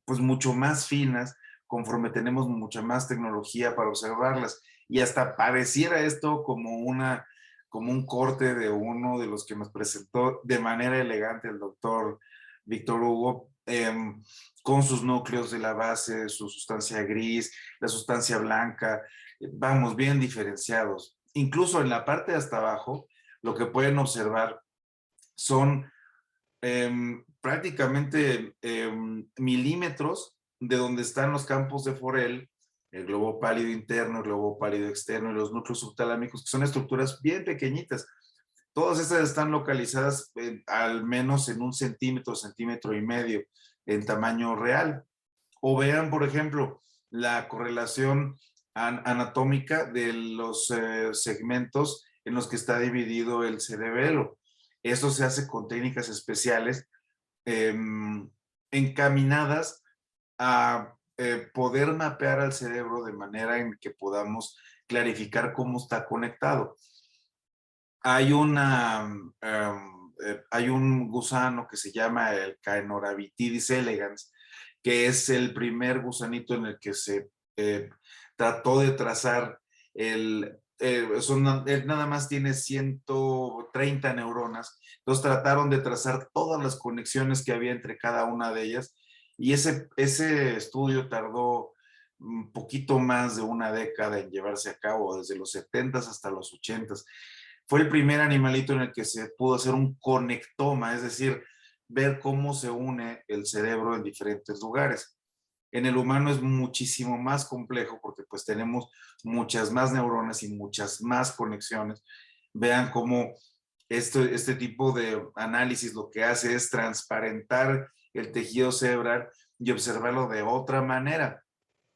pues mucho más finas conforme tenemos mucha más tecnología para observarlas, y hasta pareciera esto como un corte de uno de los que nos presentó de manera elegante el doctor Víctor Hugo, con sus núcleos de la base, su sustancia gris, la sustancia blanca, vamos, bien diferenciados. Incluso en la parte de hasta abajo, lo que pueden observar son prácticamente milímetros de donde están los campos de Forel, el globo pálido interno, el globo pálido externo y los núcleos subtalámicos, que son estructuras bien pequeñitas. Todas estas están localizadas al menos en 1 centímetro, centímetro y medio en tamaño real. O vean, por ejemplo, la correlación anatómica de los segmentos en los que está dividido el cerebelo. Eso se hace con técnicas especiales encaminadas a poder mapear al cerebro de manera en que podamos clarificar cómo está conectado. Hay un gusano que se llama el Caenorhabditis elegans, que es el primer gusanito en el que se trató de trazar él nada más tiene 130 neuronas, entonces trataron de trazar todas las conexiones que había entre cada una de ellas, y ese estudio tardó un poquito más de una década en llevarse a cabo, desde los 70s hasta los 80s. Fue el primer animalito en el que se pudo hacer un conectoma, es decir, ver cómo se une el cerebro en diferentes lugares. En el humano es muchísimo más complejo porque pues tenemos muchas más neuronas y muchas más conexiones. Vean cómo este tipo de análisis lo que hace es transparentar el tejido cerebral y observarlo de otra manera.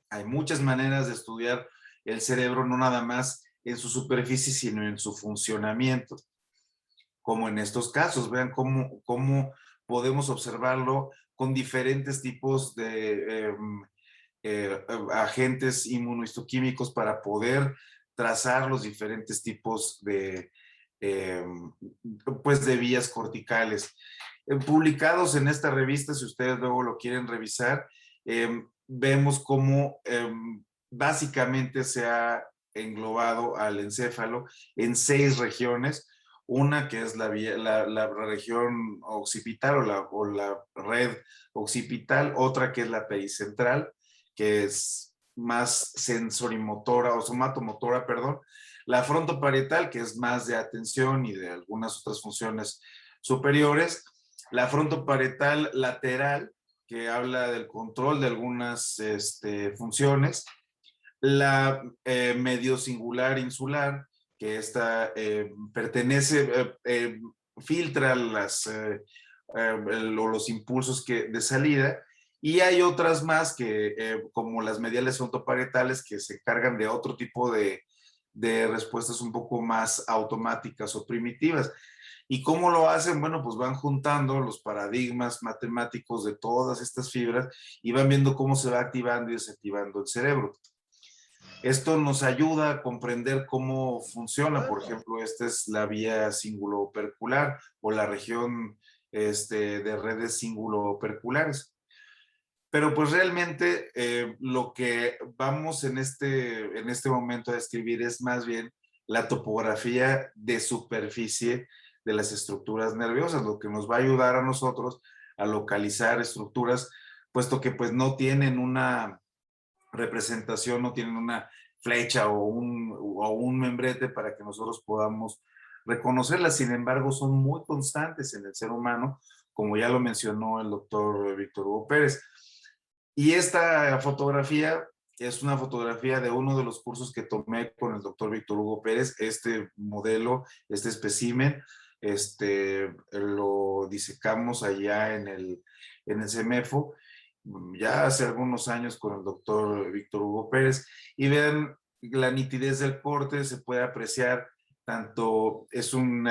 Hay muchas maneras de estudiar el cerebro, no nada más en su superficie, sino en su funcionamiento. Como en estos casos, vean cómo podemos observarlo con diferentes tipos de agentes inmunohistoquímicos para poder trazar los diferentes tipos pues de vías corticales. Publicados en esta revista, si ustedes luego lo quieren revisar, vemos cómo básicamente se ha englobado al encéfalo en 6 regiones. Una que es la región occipital o la red occipital, otra que es la pericentral, que es más sensorimotora o somatomotora, perdón, la frontoparietal, que es más de atención y de algunas otras funciones superiores, la frontoparietal lateral, que habla del control de algunas funciones, la medio singular insular, que esta pertenece, filtra los impulsos de salida, y hay otras más que, como las mediales frontoparietales, que se encargan de otro tipo de respuestas un poco más automáticas o primitivas. ¿Y cómo lo hacen? Bueno, pues van juntando los paradigmas matemáticos de todas estas fibras y van viendo cómo se va activando y desactivando el cerebro. Esto nos ayuda a comprender cómo funciona. Por ejemplo, esta es la vía cíngulo-opercular o la región de redes cíngulo-operculares. Pero pues realmente lo que vamos en este momento a describir es más bien la topografía de superficie de las estructuras nerviosas, lo que nos va a ayudar a nosotros a localizar estructuras, puesto que pues no tienen una representación, no tienen una flecha o un membrete para que nosotros podamos reconocerlas. Sin embargo, son muy constantes en el ser humano, como ya lo mencionó el doctor Víctor Hugo Pérez. Y esta fotografía es una fotografía de uno de los cursos que tomé con el doctor Víctor Hugo Pérez. Este modelo, este espécimen, lo disecamos allá en el CEMEFO, ya hace algunos años con el doctor Víctor Hugo Pérez, y vean la nitidez del corte, se puede apreciar tanto, es un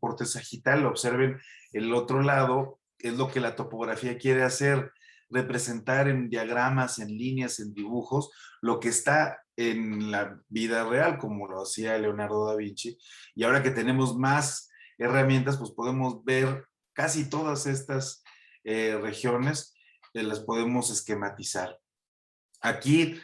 corte sagital. Observen el otro lado, es lo que la topografía quiere hacer, representar en diagramas, en líneas, en dibujos, lo que está en la vida real, como lo hacía Leonardo da Vinci. Y ahora que tenemos más herramientas, pues podemos ver casi todas estas regiones, las podemos esquematizar. Aquí,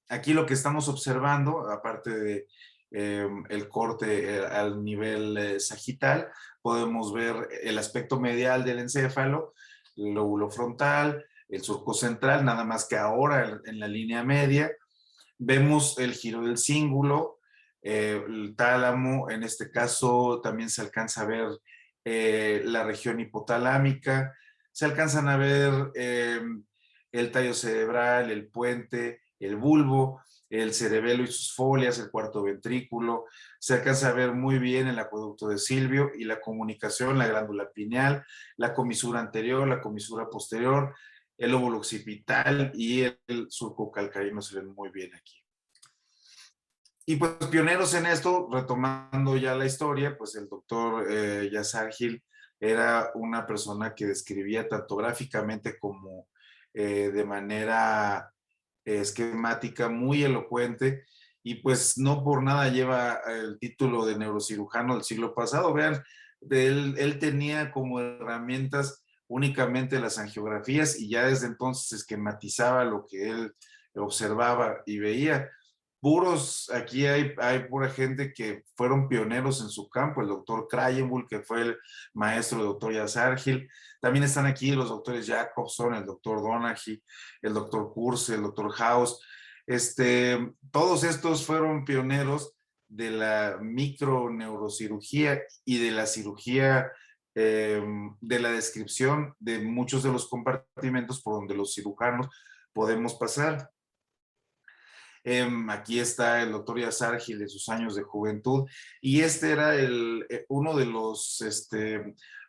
aquí lo que estamos observando, aparte de el corte al nivel sagital, podemos ver el aspecto medial del encéfalo, el lóbulo frontal, el surco central, nada más que ahora en la línea media. Vemos el giro del cíngulo, el tálamo, en este caso también se alcanza a ver la región hipotalámica, se alcanzan a ver el tallo cerebral, el puente, el bulbo, el cerebelo y sus folias, el cuarto ventrículo, se alcanza a ver muy bien el acueducto de Silvio y la comunicación, la glándula pineal, la comisura anterior, la comisura posterior, el lóbulo occipital y el surco calcarino se ven muy bien aquí. Y pues pioneros en esto, retomando ya la historia, pues el doctor Yazar Gil era una persona que describía tanto gráficamente como de manera esquemática, muy elocuente, y pues no por nada lleva el título de neurocirujano del siglo pasado. Vean, él tenía como herramientas únicamente las angiografías y ya desde entonces esquematizaba lo que él observaba y veía. Aquí hay pura gente que fueron pioneros en su campo, el doctor Krayenbull, que fue el maestro del doctor Yazar Gil. También están aquí los doctores Jacobson, el doctor Donaghy, el doctor Kurse, el doctor House. Todos estos fueron pioneros de la microneurocirugía y de la cirugía, de la descripción de muchos de los compartimentos por donde los cirujanos podemos pasar. Aquí está el doctor Yazar Gil de sus años de juventud, y este era uno de los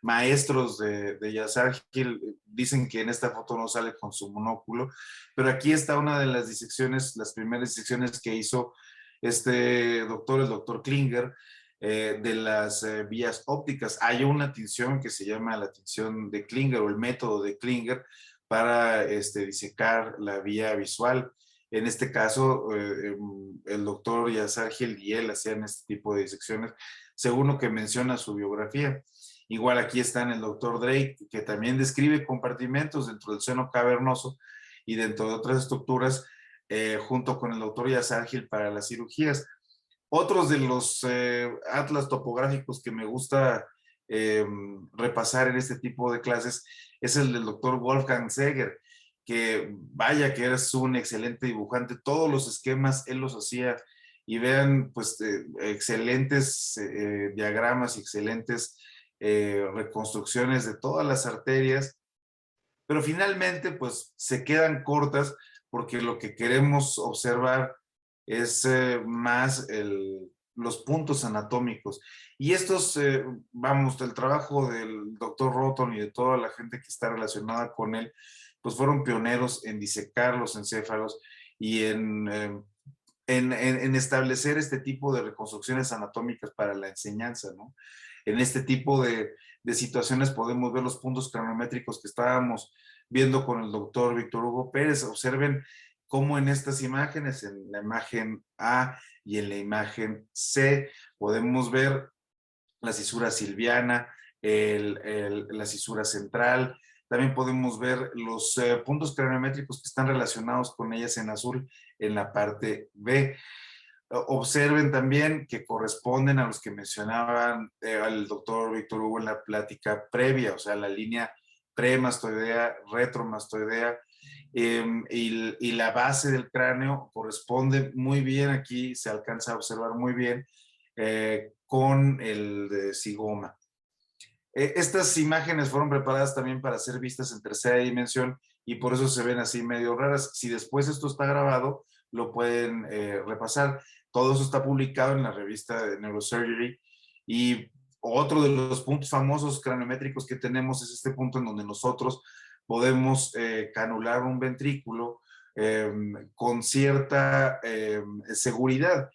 maestros de Yazar Gil. Dicen que en esta foto no sale con su monóculo, pero aquí está una de las disecciones, las primeras disecciones que hizo este doctor, el doctor Klinger, de las vías ópticas. Hay una tinción que se llama la tinción de Klinger o el método de Klinger para disecar la vía visual. En este caso, el doctor Yazar Gil y él hacían este tipo de disecciones, según lo que menciona su biografía. Igual aquí está el doctor Drake, que también describe compartimentos dentro del seno cavernoso y dentro de otras estructuras, junto con el doctor Yazar Gil para las cirugías. Otros de los atlas topográficos que me gusta repasar en este tipo de clases es el del doctor Wolfgang Seger, que vaya que eres un excelente dibujante. Todos los esquemas él los hacía, y vean pues excelentes diagramas y excelentes reconstrucciones de todas las arterias, pero finalmente pues se quedan cortas porque lo que queremos observar es más los puntos anatómicos. Y estos, vamos, el trabajo del doctor Roton y de toda la gente que está relacionada con él, pues fueron pioneros en disecar los encéfalos y en establecer este tipo de reconstrucciones anatómicas para la enseñanza, ¿no? En este tipo de situaciones podemos ver los puntos craniométricos que estábamos viendo con el doctor Víctor Hugo Pérez. Observen cómo en estas imágenes, en la imagen A y en la imagen C, podemos ver la cisura silviana, la cisura central. También podemos ver los puntos craniométricos que están relacionados con ellas en azul en la parte B. Observen también que corresponden a los que mencionaban al doctor Víctor Hugo en la plática previa, o sea, la línea premastoidea, retromastoidea, y la base del cráneo corresponde muy bien, aquí se alcanza a observar muy bien con el de zigoma. Estas imágenes fueron preparadas también para ser vistas en tercera dimensión y por eso se ven así medio raras. Si después esto está grabado, lo pueden repasar. Todo eso está publicado en la revista de Neurosurgery. Y otro de los puntos famosos craniométricos que tenemos es este punto en donde nosotros podemos canular un ventrículo con cierta seguridad,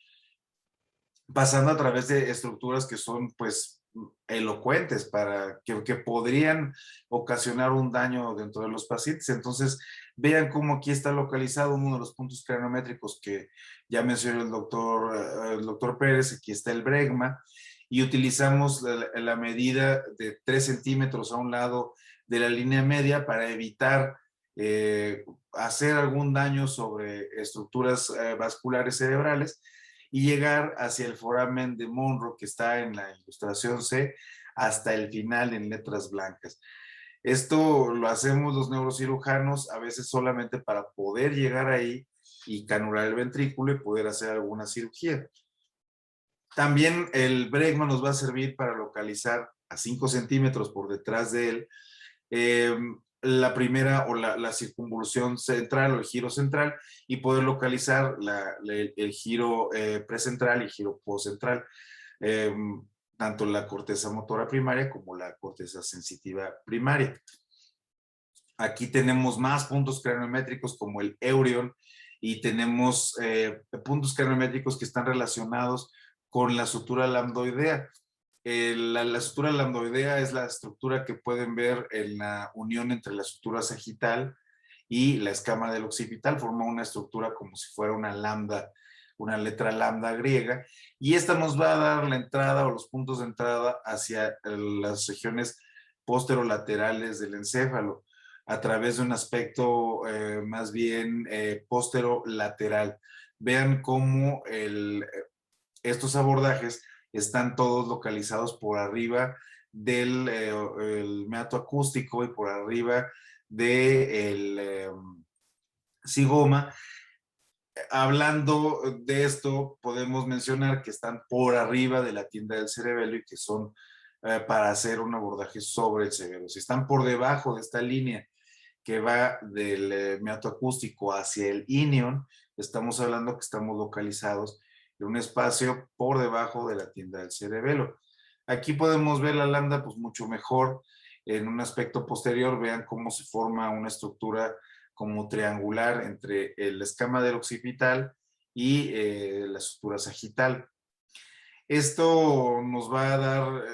pasando a través de estructuras que son pues elocuentes para que podrían ocasionar un daño dentro de los pacientes. Entonces vean cómo aquí está localizado uno de los puntos craniométricos que ya mencionó el doctor Pérez. Aquí está el bregma y utilizamos la medida de 3 centímetros a un lado de la línea media para evitar hacer algún daño sobre estructuras vasculares cerebrales y llegar hacia el foramen de Monro, que está en la ilustración C, hasta el final en letras blancas. Esto lo hacemos los neurocirujanos a veces solamente para poder llegar ahí y canular el ventrículo y poder hacer alguna cirugía. También el bregma nos va a servir para localizar a 5 centímetros por detrás de él la primera o la circunvolución central o el giro central y poder localizar el giro precentral y el giro postcentral, tanto la corteza motora primaria como la corteza sensitiva primaria. Aquí tenemos más puntos craniométricos como el eurion y tenemos puntos craniométricos que están relacionados con la sutura lambdoidea. La sutura lambdoidea es la estructura que pueden ver en la unión entre la sutura sagital y la escama del occipital. Forma una estructura como si fuera una lambda, una letra lambda griega, y esta nos va a dar la entrada o los puntos de entrada hacia las regiones posterolaterales del encéfalo a través de un aspecto más bien posterolateral. Vean cómo estos abordajes están todos localizados por arriba del el meato acústico y por arriba del zigoma. hablando de esto, podemos mencionar que están por arriba de la tienda del cerebelo y que son para hacer un abordaje sobre el cerebro. Si están por debajo de esta línea que va del meato acústico hacia el inion, estamos hablando que estamos localizados en un espacio por debajo de la tienda del cerebelo. Aquí podemos ver la lambda pues mucho mejor en un aspecto posterior. Vean cómo se forma una estructura como triangular entre el escama del occipital y la estructura sagital. Esto nos va a dar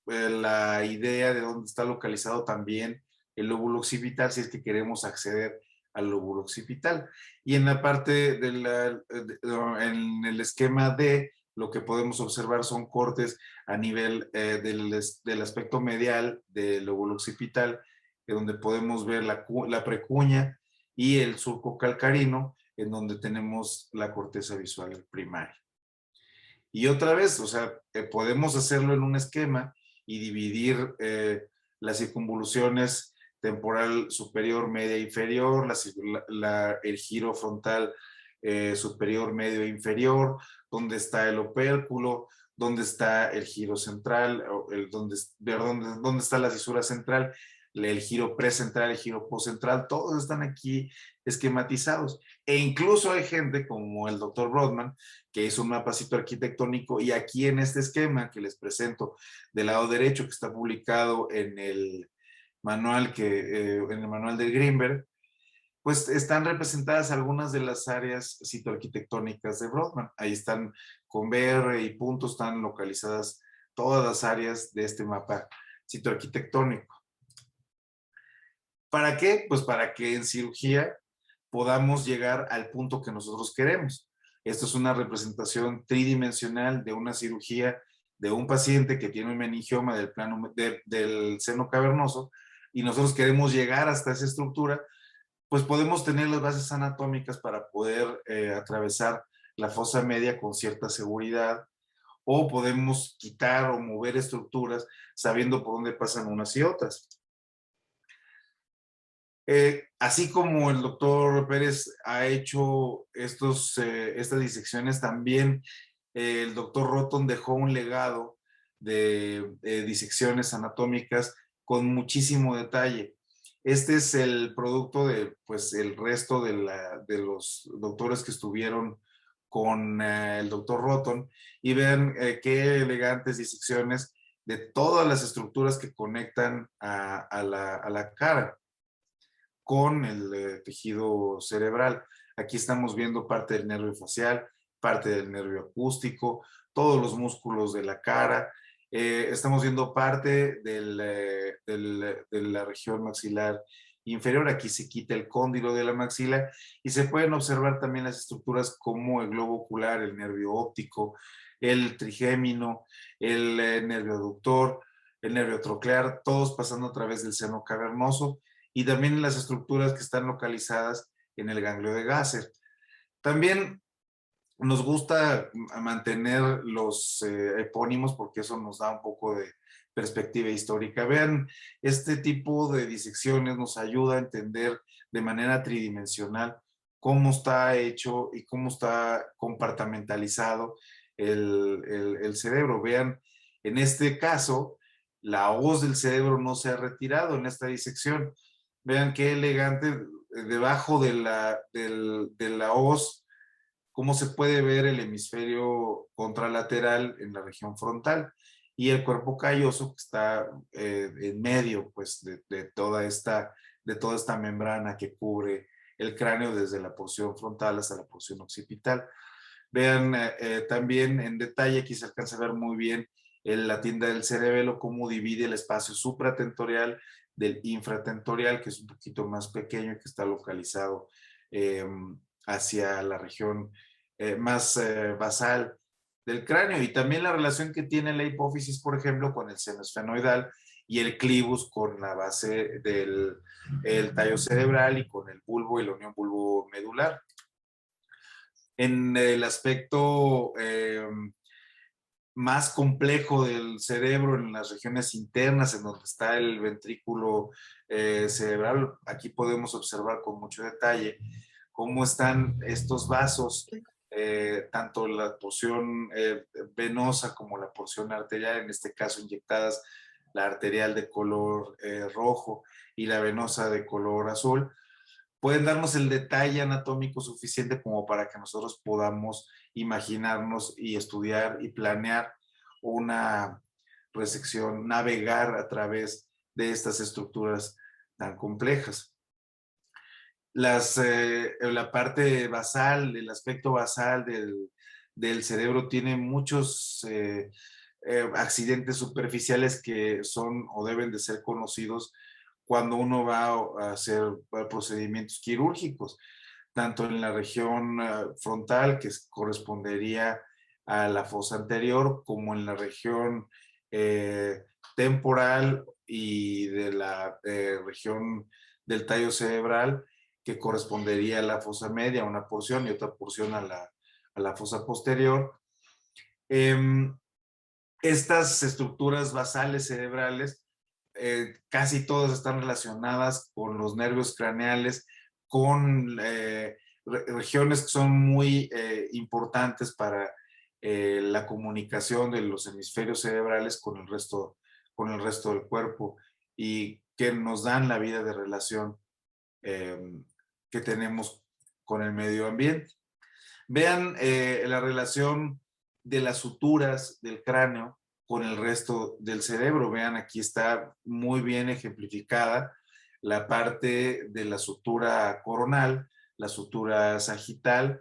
la idea de dónde está localizado también el lóbulo occipital si es que queremos acceder al lóbulo occipital. Y en la parte en el esquema D, lo que podemos observar son cortes a nivel del aspecto medial del lóbulo occipital, donde podemos ver la precuña y el surco calcarino, en donde tenemos la corteza visual primaria. Y otra vez, o sea, podemos hacerlo en un esquema y dividir las circunvoluciones temporal superior, media, inferior, el giro frontal superior, medio e inferior, dónde está el opérculo, dónde está el giro central, dónde está la cisura central, el giro precentral, el giro postcentral, todos están aquí esquematizados. E incluso hay gente como el doctor Brodmann, que hizo un mapacito arquitectónico, y aquí en este esquema que les presento del lado derecho, que está publicado en el manual, en el manual del Greenberg, pues están representadas algunas de las áreas citoarquitectónicas de Brodmann. Ahí están con BR y puntos, están localizadas todas las áreas de este mapa citoarquitectónico. ¿Para qué? Pues para que en cirugía podamos llegar al punto que nosotros queremos. Esto es una representación tridimensional de una cirugía de un paciente que tiene un meningioma del seno cavernoso y nosotros queremos llegar hasta esa estructura. Pues podemos tener las bases anatómicas para poder atravesar la fosa media con cierta seguridad, o podemos quitar o mover estructuras sabiendo por dónde pasan unas y otras. Así como el doctor Pérez ha hecho estas disecciones, también el doctor Roton dejó un legado de disecciones anatómicas con muchísimo detalle. Este es el producto de, pues, el resto de los doctores que estuvieron con el doctor Roton, y vean qué elegantes disecciones de todas las estructuras que conectan a la cara con el tejido cerebral. Aquí estamos viendo parte del nervio facial, parte del nervio acústico, todos los músculos de la cara. Estamos viendo parte de la región maxilar inferior. Aquí se quita el cóndilo de la maxila y se pueden observar también las estructuras como el globo ocular, el nervio óptico, el trigémino, el nervio aductor, el nervio troclear, todos pasando a través del seno cavernoso, y también las estructuras que están localizadas en el ganglio de Gasser. También nos gusta mantener los epónimos porque eso nos da un poco de perspectiva histórica. Vean, este tipo de disecciones nos ayuda a entender de manera tridimensional cómo está hecho y cómo está compartimentalizado el cerebro. Vean, en este caso, la hoz del cerebro no se ha retirado en esta disección. Vean qué elegante, debajo de la hoz, cómo se puede ver el hemisferio contralateral en la región frontal y el cuerpo calloso que está en medio, pues, de toda esta membrana que cubre el cráneo desde la porción frontal hasta la porción occipital. Vean también en detalle, aquí se alcanza a ver muy bien la tienda del cerebelo, cómo divide el espacio supratentorial del infratentorial, que es un poquito más pequeño y que está localizado hacia la región más basal del cráneo, y también la relación que tiene la hipófisis, por ejemplo, con el seno esfenoidal y el clivus con la base del tallo cerebral y con el bulbo y la unión bulbo-medular. En el aspecto más complejo del cerebro, en las regiones internas, en donde está el ventrículo cerebral, aquí podemos observar con mucho detalle cómo están estos vasos, tanto la porción venosa como la porción arterial, en este caso inyectadas la arterial de color rojo y la venosa de color azul, pueden darnos el detalle anatómico suficiente como para que nosotros podamos imaginarnos y estudiar y planear una resección, navegar a través de estas estructuras tan complejas. La parte basal, el aspecto basal del cerebro tiene muchos accidentes superficiales que son o deben de ser conocidos cuando uno va a hacer procedimientos quirúrgicos, tanto en la región frontal, que correspondería a la fosa anterior, como en la región temporal y de la región del tallo cerebral, que correspondería a la fosa media, una porción, y otra porción a la fosa posterior. Estas estructuras basales cerebrales, casi todas están relacionadas con los nervios craneales, con regiones que son muy importantes para la comunicación de los hemisferios cerebrales con el resto del cuerpo, y que nos dan la vida de relación que tenemos con el medio ambiente. Vean la relación de las suturas del cráneo con el resto del cerebro. Vean, aquí está muy bien ejemplificada la parte de la sutura coronal, la sutura sagital.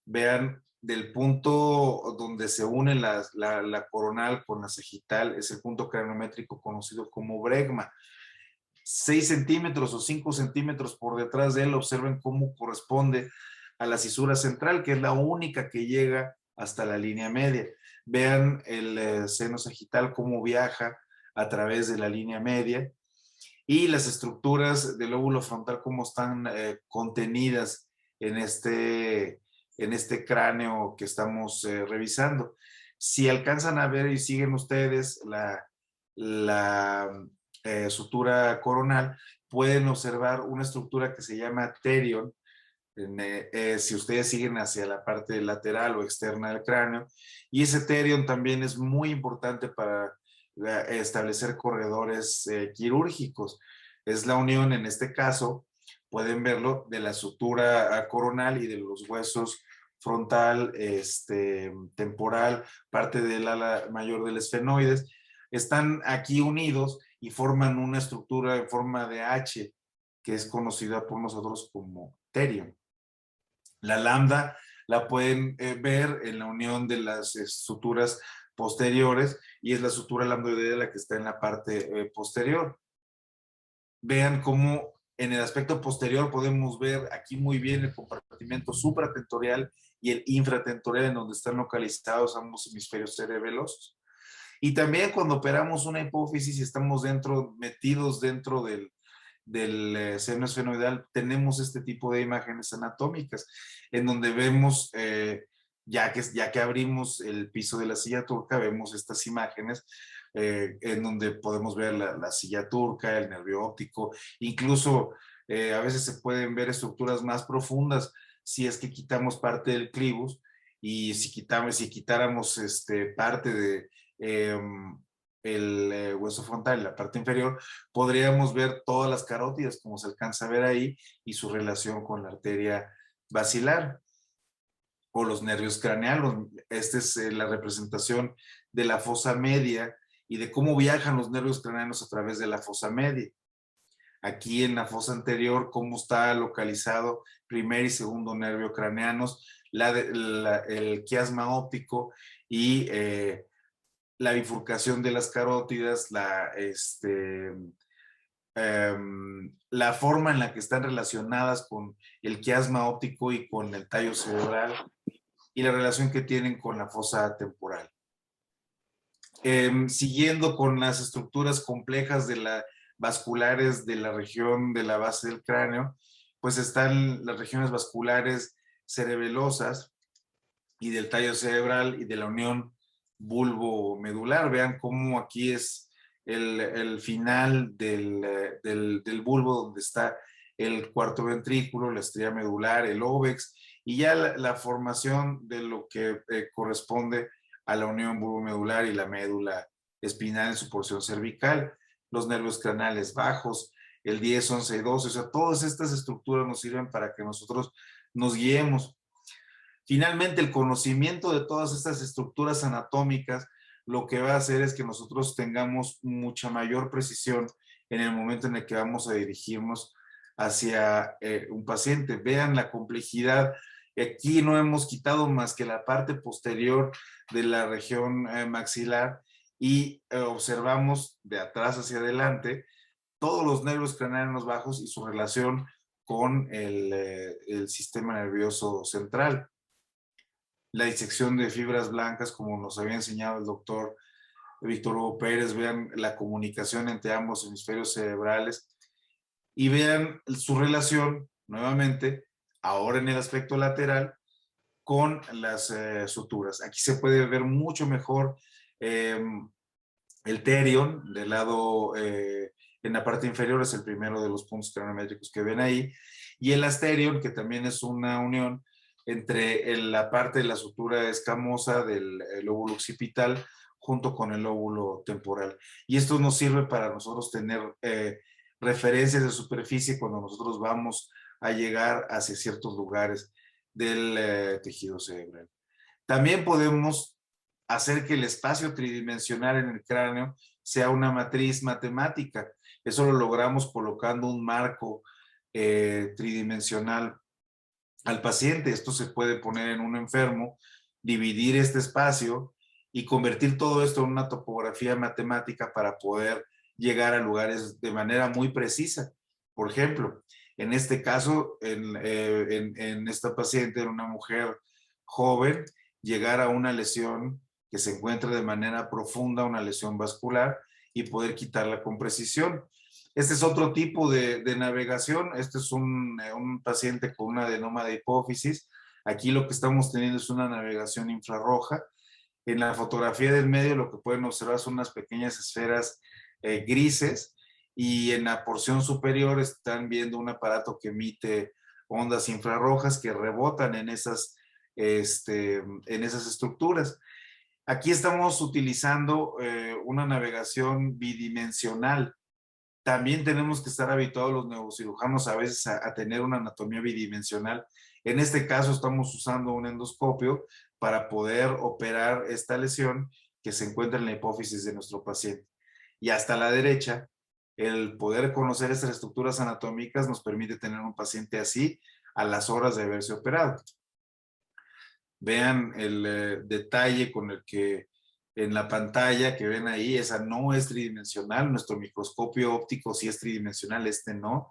Vean, del punto donde se une la coronal con la sagital, es el punto craniométrico conocido como bregma. 6 centímetros o 5 centímetros por detrás de él, observen cómo corresponde a la cisura central, que es la única que llega hasta la línea media. Vean el seno sagital cómo viaja a través de la línea media, y las estructuras del lóbulo frontal cómo están contenidas en este cráneo que estamos revisando. Si alcanzan a ver y siguen ustedes la sutura coronal, pueden observar una estructura que se llama terion. Si ustedes siguen hacia la parte lateral o externa del cráneo, y ese terion también es muy importante para establecer corredores quirúrgicos. Es la unión, en este caso, pueden verlo, de la sutura coronal y de los huesos frontal, temporal, parte del ala mayor del esfenoides. Están aquí unidos y forman una estructura en forma de H, que es conocida por nosotros como terion. La lambda la pueden ver en la unión de las suturas posteriores, y es la sutura lambdoidea la que está en la parte posterior. Vean cómo en el aspecto posterior podemos ver aquí muy bien el compartimento supratentorial y el infratentorial, en donde están localizados ambos hemisferios cerebelosos. Y también cuando operamos una hipófisis y estamos metidos dentro del seno esfenoidal, tenemos este tipo de imágenes anatómicas, en donde vemos, ya que abrimos el piso de la silla turca, vemos estas imágenes en donde podemos ver la silla turca, el nervio óptico, incluso a veces se pueden ver estructuras más profundas si es que quitamos parte del clivus, y si quitáramos parte de el hueso frontal en la parte inferior, podríamos ver todas las carótidas, como se alcanza a ver ahí, y su relación con la arteria basilar o los nervios craneales. Esta es la representación de la fosa media y de cómo viajan los nervios craneanos a través de la fosa media. Aquí en la fosa anterior, cómo está localizado primer y segundo nervio craneanos, el quiasma óptico y la bifurcación de las carótidas, la forma en la que están relacionadas con el quiasma óptico y con el tallo cerebral, y la relación que tienen con la fosa temporal. Siguiendo con las estructuras complejas vasculares de la región de la base del cráneo, pues están las regiones vasculares cerebelosas y del tallo cerebral y de la unión bulbo-medular. Vean cómo aquí es el final del bulbo, donde está el cuarto ventrículo, la estrella medular, el óvex, y ya la formación de lo que corresponde a la unión bulbomedular y la médula espinal en su porción cervical, los nervios craneales bajos, el 10, 11 y 12, o sea, todas estas estructuras nos sirven para que nosotros nos guiemos. Finalmente, el conocimiento de todas estas estructuras anatómicas lo que va a hacer es que nosotros tengamos mucha mayor precisión en el momento en el que vamos a dirigirnos hacia un paciente. Vean la complejidad. Aquí no hemos quitado más que la parte posterior de la región maxilar y observamos de atrás hacia adelante todos los nervios craneanos bajos y su relación con el sistema nervioso central. La disección de fibras blancas, como nos había enseñado el doctor Víctor Hugo Pérez, vean la comunicación entre ambos hemisferios cerebrales y vean su relación, nuevamente, ahora en el aspecto lateral, con las suturas. Aquí se puede ver mucho mejor el terion del lado, en la parte inferior es el primero de los puntos craniométricos que ven ahí, y el asterion, que también es una unión entre la parte de la sutura escamosa del lóbulo occipital junto con el lóbulo temporal. Y esto nos sirve para nosotros tener referencias de superficie cuando nosotros vamos a llegar hacia ciertos lugares del tejido cerebral. También podemos hacer que el espacio tridimensional en el cráneo sea una matriz matemática. Eso lo logramos colocando un marco tridimensional al paciente. Esto se puede poner en un enfermo, dividir este espacio y convertir todo esto en una topografía matemática para poder llegar a lugares de manera muy precisa. Por ejemplo, en este caso, en esta paciente, en una mujer joven, llegar a una lesión que se encuentra de manera profunda, una lesión vascular, y poder quitarla con precisión. Este es otro tipo de navegación. Este es un paciente con un adenoma de hipófisis. Aquí lo que estamos teniendo es una navegación infrarroja. En la fotografía del medio lo que pueden observar son unas pequeñas esferas grises, y en la porción superior están viendo un aparato que emite ondas infrarrojas que rebotan en esas estructuras. Aquí estamos utilizando una navegación bidimensional. También tenemos que estar habituados los neurocirujanos a veces a tener una anatomía bidimensional. En este caso estamos usando un endoscopio para poder operar esta lesión que se encuentra en la hipófisis de nuestro paciente. Y hasta la derecha, el poder conocer estas estructuras anatómicas nos permite tener un paciente así a las horas de haberse operado. Vean el detalle con el que en la pantalla que ven ahí, esa no es tridimensional. Nuestro microscopio óptico sí es tridimensional, este no.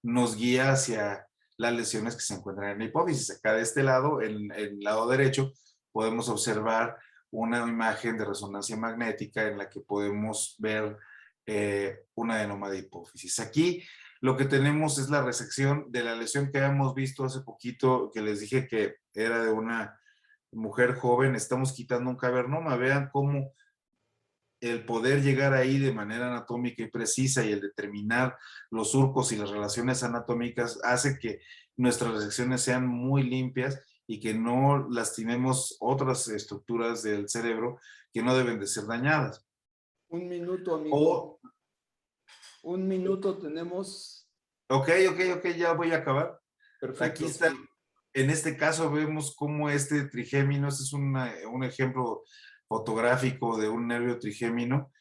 Nos guía hacia las lesiones que se encuentran en la hipófisis. Acá de este lado, en el lado derecho, podemos observar una imagen de resonancia magnética en la que podemos ver un adenoma de hipófisis. Aquí lo que tenemos es la resección de la lesión que habíamos visto hace poquito, que les dije que era de una mujer joven. Estamos quitando un cavernoma. Vean cómo el poder llegar ahí de manera anatómica y precisa y el determinar los surcos y las relaciones anatómicas hace que nuestras resecciones sean muy limpias y que no lastimemos otras estructuras del cerebro que no deben de ser dañadas. Un minuto, amigo. Un minuto tenemos. Ok, ya voy a acabar. Perfecto. Aquí está. En este caso vemos cómo este trigémino, este es un ejemplo fotográfico de un nervio trigémino,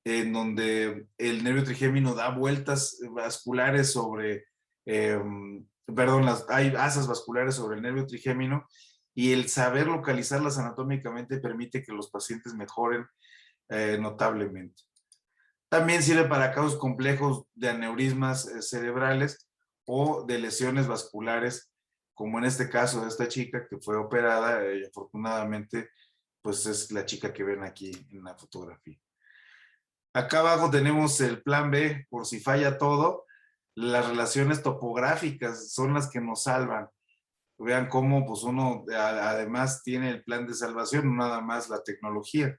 en donde el nervio trigémino da vueltas vasculares sobre, hay asas vasculares sobre el nervio trigémino, y el saber localizarlas anatómicamente permite que los pacientes mejoren notablemente. También sirve para casos complejos de aneurismas cerebrales o de lesiones vasculares, como en este caso de esta chica que fue operada, y afortunadamente pues es la chica que ven aquí en la fotografía. Acá abajo tenemos el plan B, por si falla todo. Las relaciones topográficas son las que nos salvan. Vean cómo pues uno además tiene el plan de salvación, no nada más la tecnología.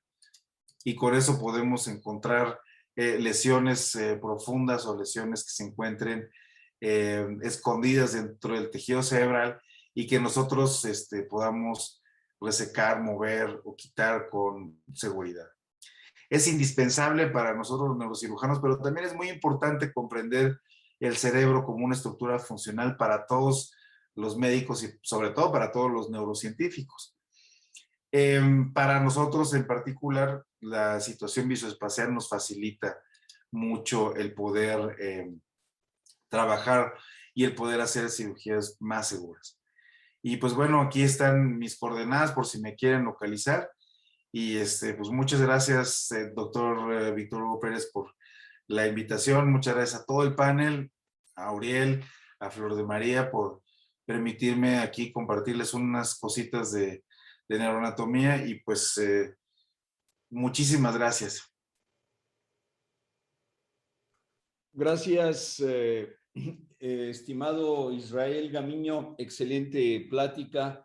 Y con eso podemos encontrar lesiones profundas o lesiones que se encuentren escondidas dentro del tejido cerebral y que nosotros podamos resecar, mover o quitar con seguridad. Es indispensable para nosotros los neurocirujanos, pero también es muy importante comprender el cerebro como una estructura funcional para todos los médicos y sobre todo para todos los neurocientíficos. Para nosotros en particular, la situación visoespacial nos facilita mucho el poder trabajar y el poder hacer cirugías más seguras. Y pues bueno, aquí están mis coordenadas por si me quieren localizar. Y pues muchas gracias, doctor Víctor Hugo Pérez, por la invitación. Muchas gracias a todo el panel, a Uriel, a Flor de María, por permitirme aquí compartirles unas cositas de neuroanatomía y pues muchísimas gracias. Gracias, estimado Israel Gamiño, excelente plática.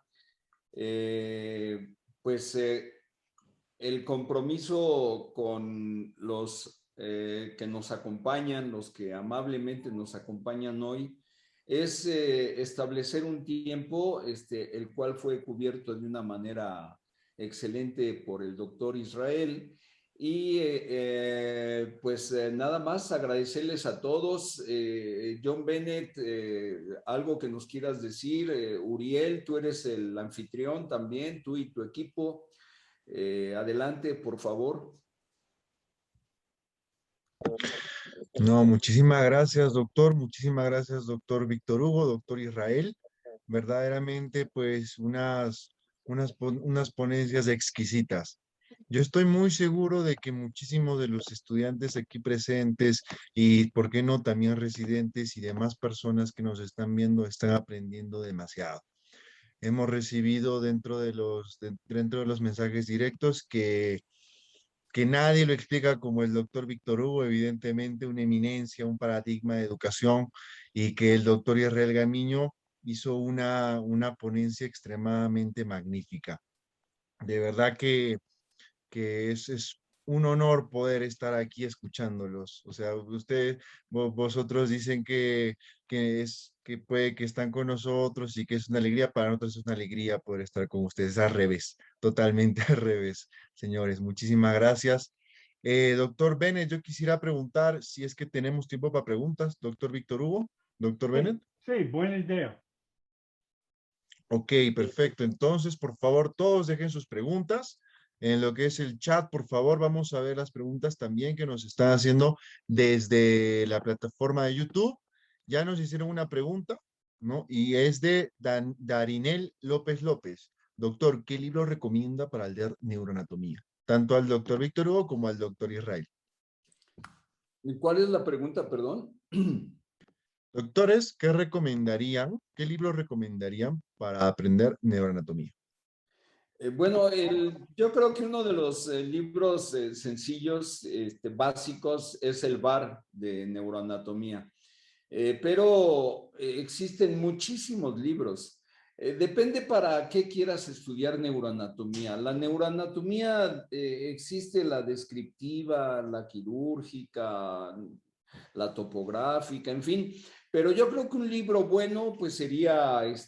El compromiso con los que nos acompañan, los que amablemente nos acompañan hoy, es establecer un tiempo, el cual fue cubierto de una manera excelente por el doctor Israel. Y nada más agradecerles a todos. John Bennett, algo que nos quieras decir. Uriel, tú eres el anfitrión también, tú y tu equipo. Adelante, por favor. No, muchísimas gracias, doctor. Muchísimas gracias, doctor Víctor Hugo, doctor Israel. Verdaderamente, pues, unas ponencias exquisitas. Yo estoy muy seguro de que muchísimos de los estudiantes aquí presentes y, por qué no, también residentes y demás personas que nos están viendo están aprendiendo demasiado. Hemos recibido dentro de los mensajes directos que nadie lo explica como el doctor Víctor Hugo, evidentemente una eminencia, un paradigma de educación, y que el doctor Israel Gamiño hizo una ponencia extremadamente magnífica. De verdad que es un honor poder estar aquí escuchándolos. O sea, vosotros dicen que puede que están con nosotros y que es una alegría, para nosotros es una alegría poder estar con ustedes. Al revés, totalmente al revés, señores. Muchísimas gracias. Doctor Bennett, yo quisiera preguntar si es que tenemos tiempo para preguntas. Doctor Víctor Hugo, doctor Bennett. Sí, buena idea. Ok, perfecto. Entonces, por favor, todos dejen sus preguntas en lo que es el chat. Por favor, vamos a ver las preguntas también que nos están haciendo desde la plataforma de YouTube. Ya nos hicieron una pregunta, ¿no? Y es de Darinel López López. Doctor, ¿qué libro recomienda para leer neuroanatomía? Tanto al doctor Víctor Hugo como al doctor Israel. ¿Y cuál es la pregunta, perdón? Doctores, qué libros recomendarían para aprender neuroanatomía? Yo creo que uno de los libros sencillos, básicos, es el VAR de neuroanatomía. Pero existen muchísimos libros. Depende para qué quieras estudiar neuroanatomía. La neuroanatomía existe la descriptiva, la quirúrgica, la topográfica, en fin. Pero yo creo que un libro bueno pues sería el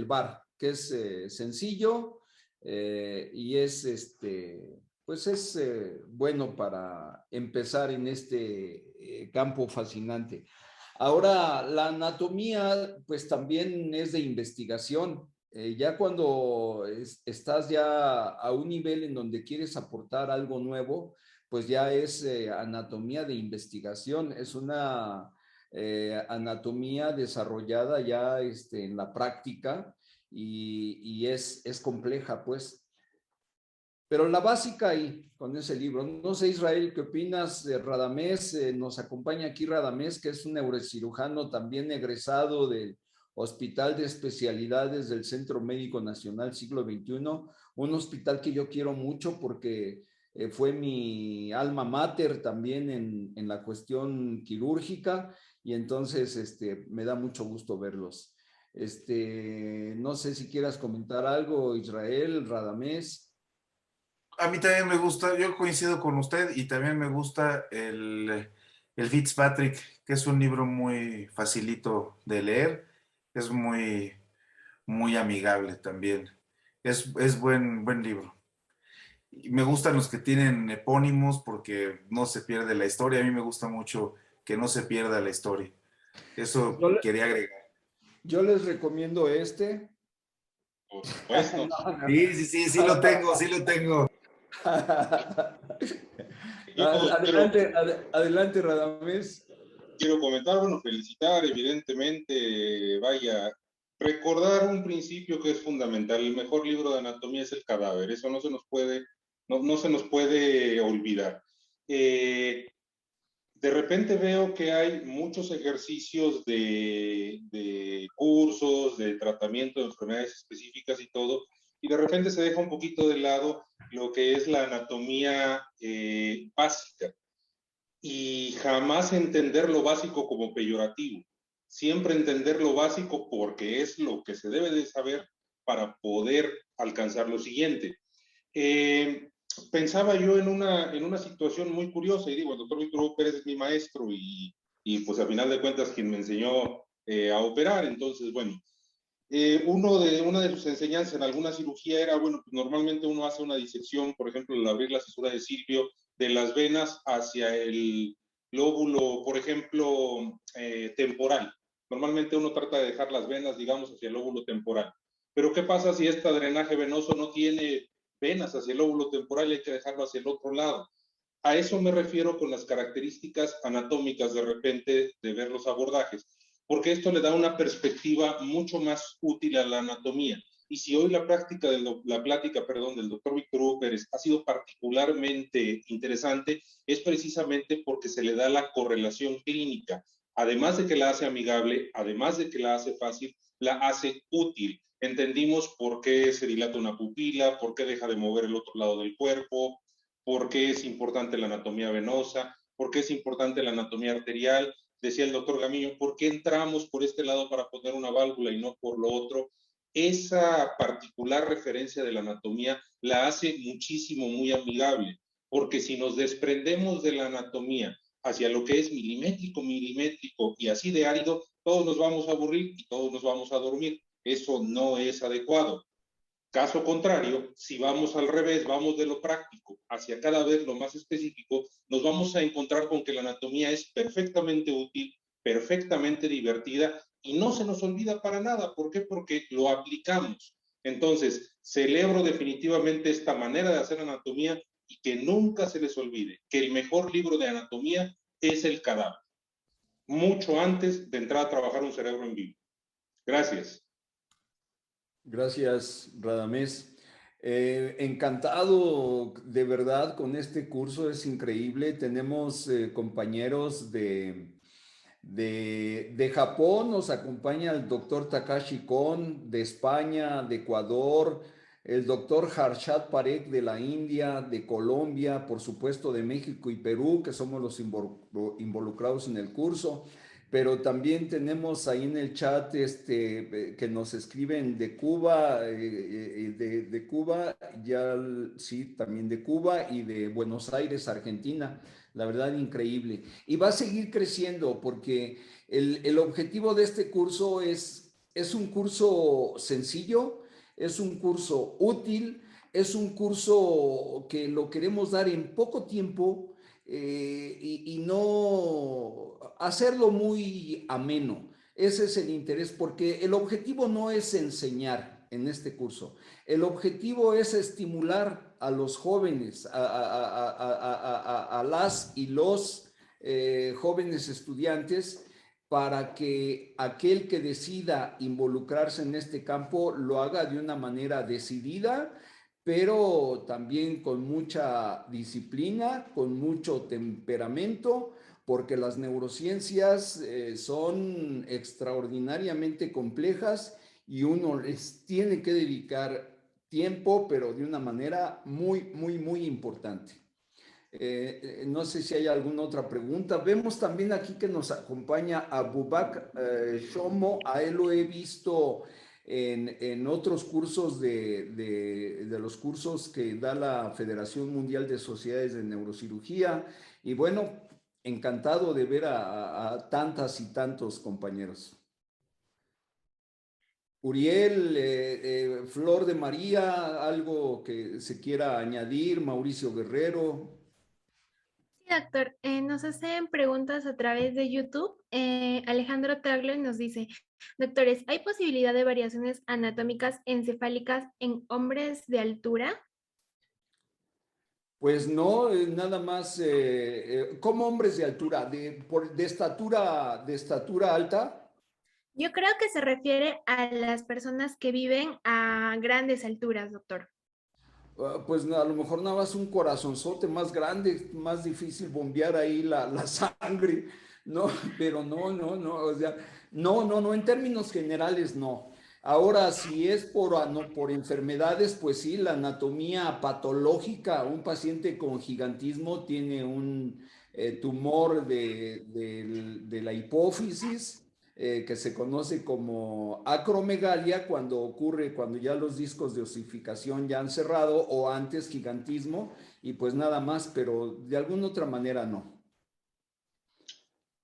VAR, que es sencillo y es bueno para empezar en este campo fascinante. Ahora, la anatomía pues también es de investigación. Ya cuando estás ya a un nivel en donde quieres aportar algo nuevo, pues ya es anatomía de investigación, es una anatomía desarrollada ya en la práctica y es compleja, pues. Pero la básica ahí, con ese libro. No sé, Israel, ¿qué opinas? Radamés, nos acompaña aquí Radamés, que es un neurocirujano también egresado del Hospital de Especialidades del Centro Médico Nacional Siglo XXI, un hospital que yo quiero mucho porque fue mi alma mater también en la cuestión quirúrgica y entonces me da mucho gusto verlos. No sé si quieras comentar algo, Israel, Radamés. A mí también me gusta, yo coincido con usted y también me gusta el Fitzpatrick, que es un libro muy facilito de leer, es muy amigable también. Es buen libro. Y me gustan los que tienen epónimos porque no se pierde la historia. A mí me gusta mucho que no se pierda la historia. Eso Yo, le- quería agregar. yo les recomiendo este. Por supuesto. No, no. Sí lo tengo, sí lo tengo. Yo Adelante, adelante, Radamés. quiero comentar, bueno, felicitar, evidentemente, vaya, recordar un principio que es fundamental. El mejor libro de anatomía es El cadáver. Eso no se nos puede, no se nos puede olvidar. De repente veo que hay muchos ejercicios de cursos, de tratamiento de enfermedades específicas y todo, y de repente se deja un poquito de lado lo que es la anatomía básica. Y jamás entender lo básico como peyorativo. Siempre entender lo básico porque es lo que se debe de saber para poder alcanzar lo siguiente. Pensaba yo en una situación muy curiosa y digo, el doctor Víctor Hugo Pérez es mi maestro y pues a final de cuentas quien me enseñó a operar. Entonces, bueno, una de sus enseñanzas en alguna cirugía era, bueno, pues normalmente uno hace una disección, por ejemplo, al abrir la cesura de Silvio, de las venas hacia el lóbulo, por ejemplo, temporal. Normalmente uno trata de dejar las venas, digamos, hacia el lóbulo temporal. Pero ¿qué pasa si este drenaje venoso no tiene venas hacia el lóbulo temporal y hay que dejarlo hacia el otro lado? A eso me refiero con las características anatómicas de repente de ver los abordajes, porque esto le da una perspectiva mucho más útil a la anatomía. Y si hoy la plática del doctor Víctor Hugo Pérez ha sido particularmente interesante, es precisamente porque se le da la correlación clínica. Además de que la hace amigable, además de que la hace fácil, la hace útil. Entendimos por qué se dilata una pupila, por qué deja de mover el otro lado del cuerpo, por qué es importante la anatomía venosa, por qué es importante la anatomía arterial. Decía el doctor Gamiño, ¿por qué entramos por este lado para poner una válvula y no por lo otro? Esa particular referencia de la anatomía la hace muchísimo, muy amigable, porque si nos desprendemos de la anatomía hacia lo que es milimétrico, milimétrico y así de árido, todos nos vamos a aburrir y todos nos vamos a dormir. Eso no es adecuado. Caso contrario, si vamos al revés, vamos de lo práctico hacia cada vez lo más específico, nos vamos a encontrar con que la anatomía es perfectamente útil, perfectamente divertida y no se nos olvida para nada. ¿Por qué? Porque lo aplicamos. Entonces, celebro definitivamente esta manera de hacer anatomía y que nunca se les olvide que el mejor libro de anatomía es El cadáver, mucho antes de entrar a trabajar un cerebro en vivo. Gracias. Gracias, Radamés. Encantado de verdad con este curso, es increíble. Tenemos compañeros de Japón, nos acompaña el doctor Takashi Kon, de España, de Ecuador, el doctor Harshad Parekh de la India, de Colombia, por supuesto de México y Perú, que somos los involucrados en el curso. Pero también tenemos ahí en el chat que nos escriben de Cuba, de Cuba, ya sí, también de Cuba y de Buenos Aires, Argentina. La verdad, increíble. Y va a seguir creciendo porque el objetivo de este curso es un curso sencillo, es un curso útil, es un curso que lo queremos dar en poco tiempo y no hacerlo muy ameno. Ese es el interés, porque el objetivo no es enseñar en este curso. El objetivo es estimular a los jóvenes, a las y los jóvenes estudiantes para que aquel que decida involucrarse en este campo lo haga de una manera decidida, pero también con mucha disciplina, con mucho temperamento, porque las neurociencias son extraordinariamente complejas y uno les tiene que dedicar tiempo, pero de una manera muy importante. No sé si hay alguna otra pregunta. Vemos también aquí que nos acompaña Abubak Shomo. A él lo he visto en otros cursos de los cursos que da la Federación Mundial de Sociedades de Neurocirugía. Y bueno, encantado de ver a tantas y tantos compañeros. Uriel, Flor de María, algo que se quiera añadir, Mauricio Guerrero. Sí, doctor, nos hacen preguntas a través de YouTube. Alejandro Tagle nos dice, doctores, ¿hay posibilidad de variaciones anatómicas encefálicas en hombres de altura? Pues no, nada más como hombres de altura, de estatura alta. Yo creo que se refiere a las personas que viven a grandes alturas, doctor. Pues a lo mejor nada más un corazonzote más grande, más difícil bombear ahí la sangre, ¿no? Pero no, o sea, no, en términos generales no. Ahora, si es por enfermedades, pues sí, la anatomía patológica, un paciente con gigantismo tiene un tumor de la hipófisis, que se conoce como acromegalia cuando ocurre, cuando ya los discos de osificación ya han cerrado o antes gigantismo y pues nada más, pero de alguna otra manera no.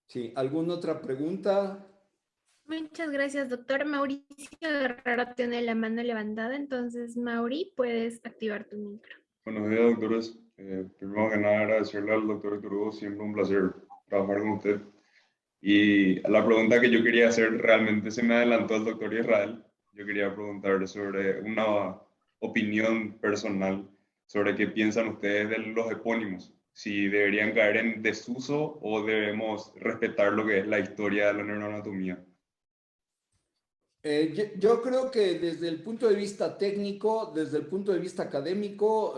Sí, ¿alguna otra pregunta? Muchas gracias, doctor. Mauricio Guerrero tiene la mano levantada, entonces, Mauri, puedes activar tu micro. Buenos días, doctores. Primero que nada, agradecerle al doctor Héctor Hugo, siempre un placer trabajar con usted. Y la pregunta que yo quería hacer, realmente se me adelantó el doctor Israel. Yo quería preguntar sobre una opinión personal sobre qué piensan ustedes de los epónimos. Si deberían caer en desuso o debemos respetar lo que es la historia de la neuroanatomía. Yo creo que desde el punto de vista técnico, desde el punto de vista académico,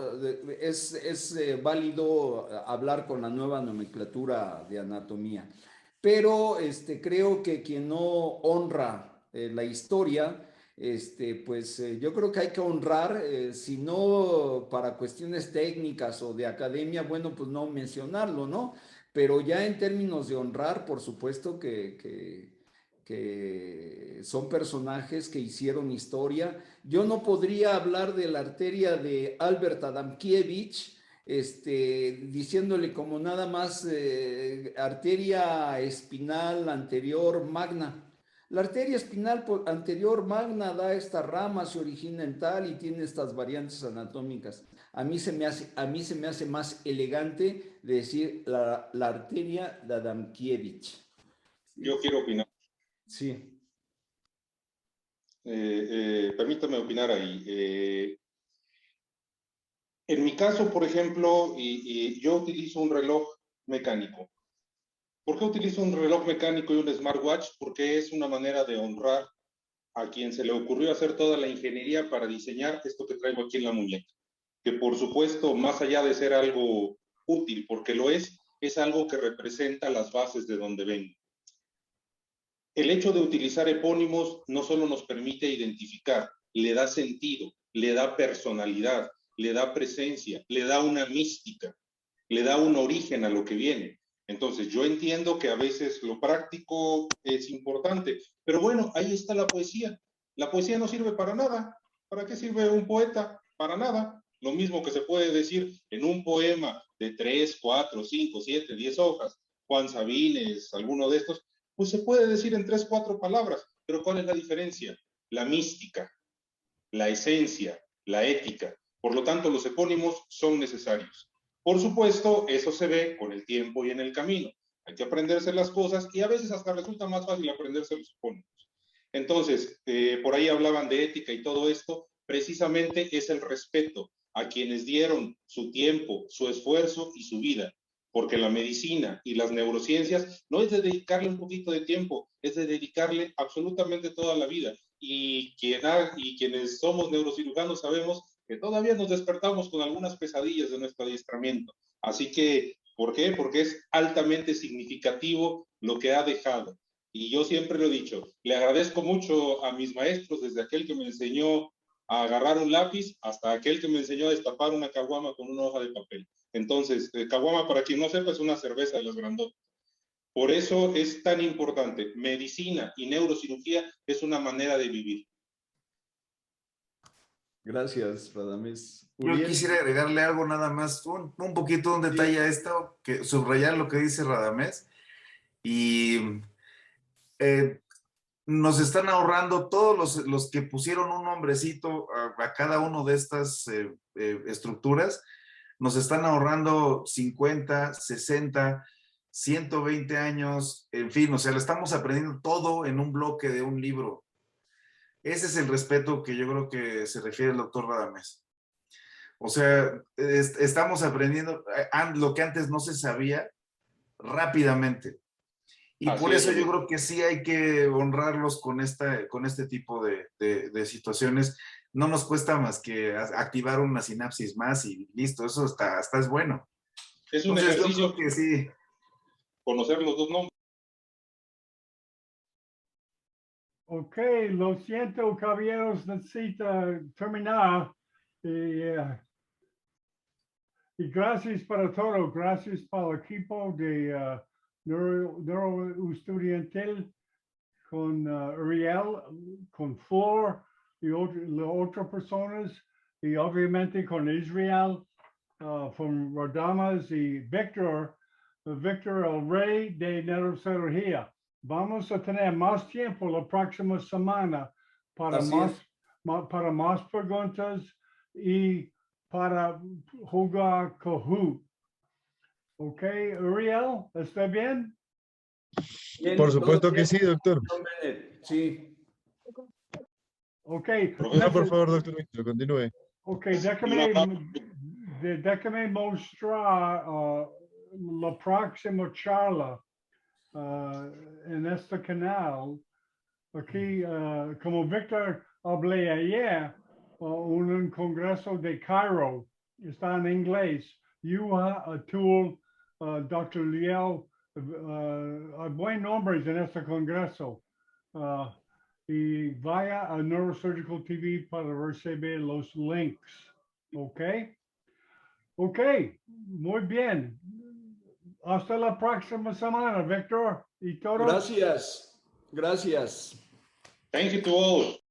es válido hablar con la nueva nomenclatura de anatomía. Pero creo que quien no honra la historia, pues yo creo que hay que honrar, si no para cuestiones técnicas o de academia, bueno, pues no mencionarlo, ¿no? Pero ya en términos de honrar, por supuesto que son personajes que hicieron historia. Yo no podría hablar de la arteria de Albert Adamkiewicz, diciéndole como nada más arteria espinal anterior magna. La arteria espinal anterior magna da esta rama, se origina en tal y tiene estas variantes anatómicas. A mí se me hace más elegante decir la arteria de Adamkiewicz. Yo quiero opinar. Sí. Permítame opinar ahí. En mi caso, por ejemplo, yo utilizo un reloj mecánico. ¿Por qué utilizo un reloj mecánico y un smartwatch? Porque es una manera de honrar a quien se le ocurrió hacer toda la ingeniería para diseñar esto que traigo aquí en la muñeca. Que por supuesto, más allá de ser algo útil, porque lo es algo que representa las bases de donde vengo. El hecho de utilizar epónimos no solo nos permite identificar, le da sentido, le da personalidad, le da presencia, le da una mística, le da un origen a lo que viene. Entonces, yo entiendo que a veces lo práctico es importante, pero bueno, ahí está la poesía. La poesía no sirve para nada. ¿Para qué sirve un poeta? Para nada. Lo mismo que se puede decir en un poema de 3, 4, 5, 7, 10 hojas, Juan Sabines, alguno de estos, pues se puede decir en 3, 4 palabras, pero ¿cuál es la diferencia? La mística, la esencia, la ética. Por lo tanto, los epónimos son necesarios. Por supuesto, eso se ve con el tiempo y en el camino. Hay que aprenderse las cosas y a veces hasta resulta más fácil aprenderse los epónimos. Entonces, por ahí hablaban de ética y todo esto, precisamente es el respeto a quienes dieron su tiempo, su esfuerzo y su vida, porque la medicina y las neurociencias no es de dedicarle un poquito de tiempo, es de dedicarle absolutamente toda la vida. Y quienes somos neurocirujanos sabemos que todavía nos despertamos con algunas pesadillas de nuestro adiestramiento. Así que, ¿por qué? Porque es altamente significativo lo que ha dejado. Y yo siempre lo he dicho, le agradezco mucho a mis maestros, desde aquel que me enseñó a agarrar un lápiz hasta aquel que me enseñó a destapar una caguama con una hoja de papel. Entonces, caguama, para quien no sepa, es una cerveza de las grandotas. Por eso es tan importante. Medicina y neurocirugía es una manera de vivir. Gracias, Radamés. Yo Uriel. quisiera agregarle algo nada más, un poquito, un detalle a esto, que subrayar lo que dice Radamés. Y nos están ahorrando todos los que pusieron un nombrecito a cada uno de estas estructuras, nos están ahorrando 50, 60, 120 años, en fin, o sea, lo estamos aprendiendo todo en un bloque de un libro. Ese es el respeto que yo creo que se refiere el doctor Radamés. O sea, estamos aprendiendo lo que antes no se sabía rápidamente. Y Así por eso es. yo creo que sí hay que honrarlos con este tipo de situaciones. No nos cuesta más que activar una sinapsis más y listo, eso hasta es bueno. Es un Entonces, yo ejercicio creo que sí. conocer los dos nombres. Ok, lo siento, caballeros, necesita terminar. Y gracias para todo, gracias para el equipo de Neuro Estudiantil con Uriel, con Flor y otras personas, y obviamente con Israel, con Radamas y Víctor, el rey de neurocirugía. Vamos a tener más tiempo la próxima semana para más preguntas y para jugar Kahoot. ¿Ok, Uriel? ¿Está bien? Bien, Por supuesto todo que bien. sí, doctor. Sí. Ok. No, por favor, doctor Víctor, continúe. Ok, déjame mostrar la próxima charla en este canal. Aquí, como Víctor hablé ayer, un congreso de Cairo, está en inglés. Atul, Dr. Liel, hay buen nombres en este congreso. Y vaya a Neurosurgical TV para recibir los links. ¿Ok? Ok, muy bien. Hasta la próxima semana, Víctor. Y todos. Gracias. Gracias. Thank you to all.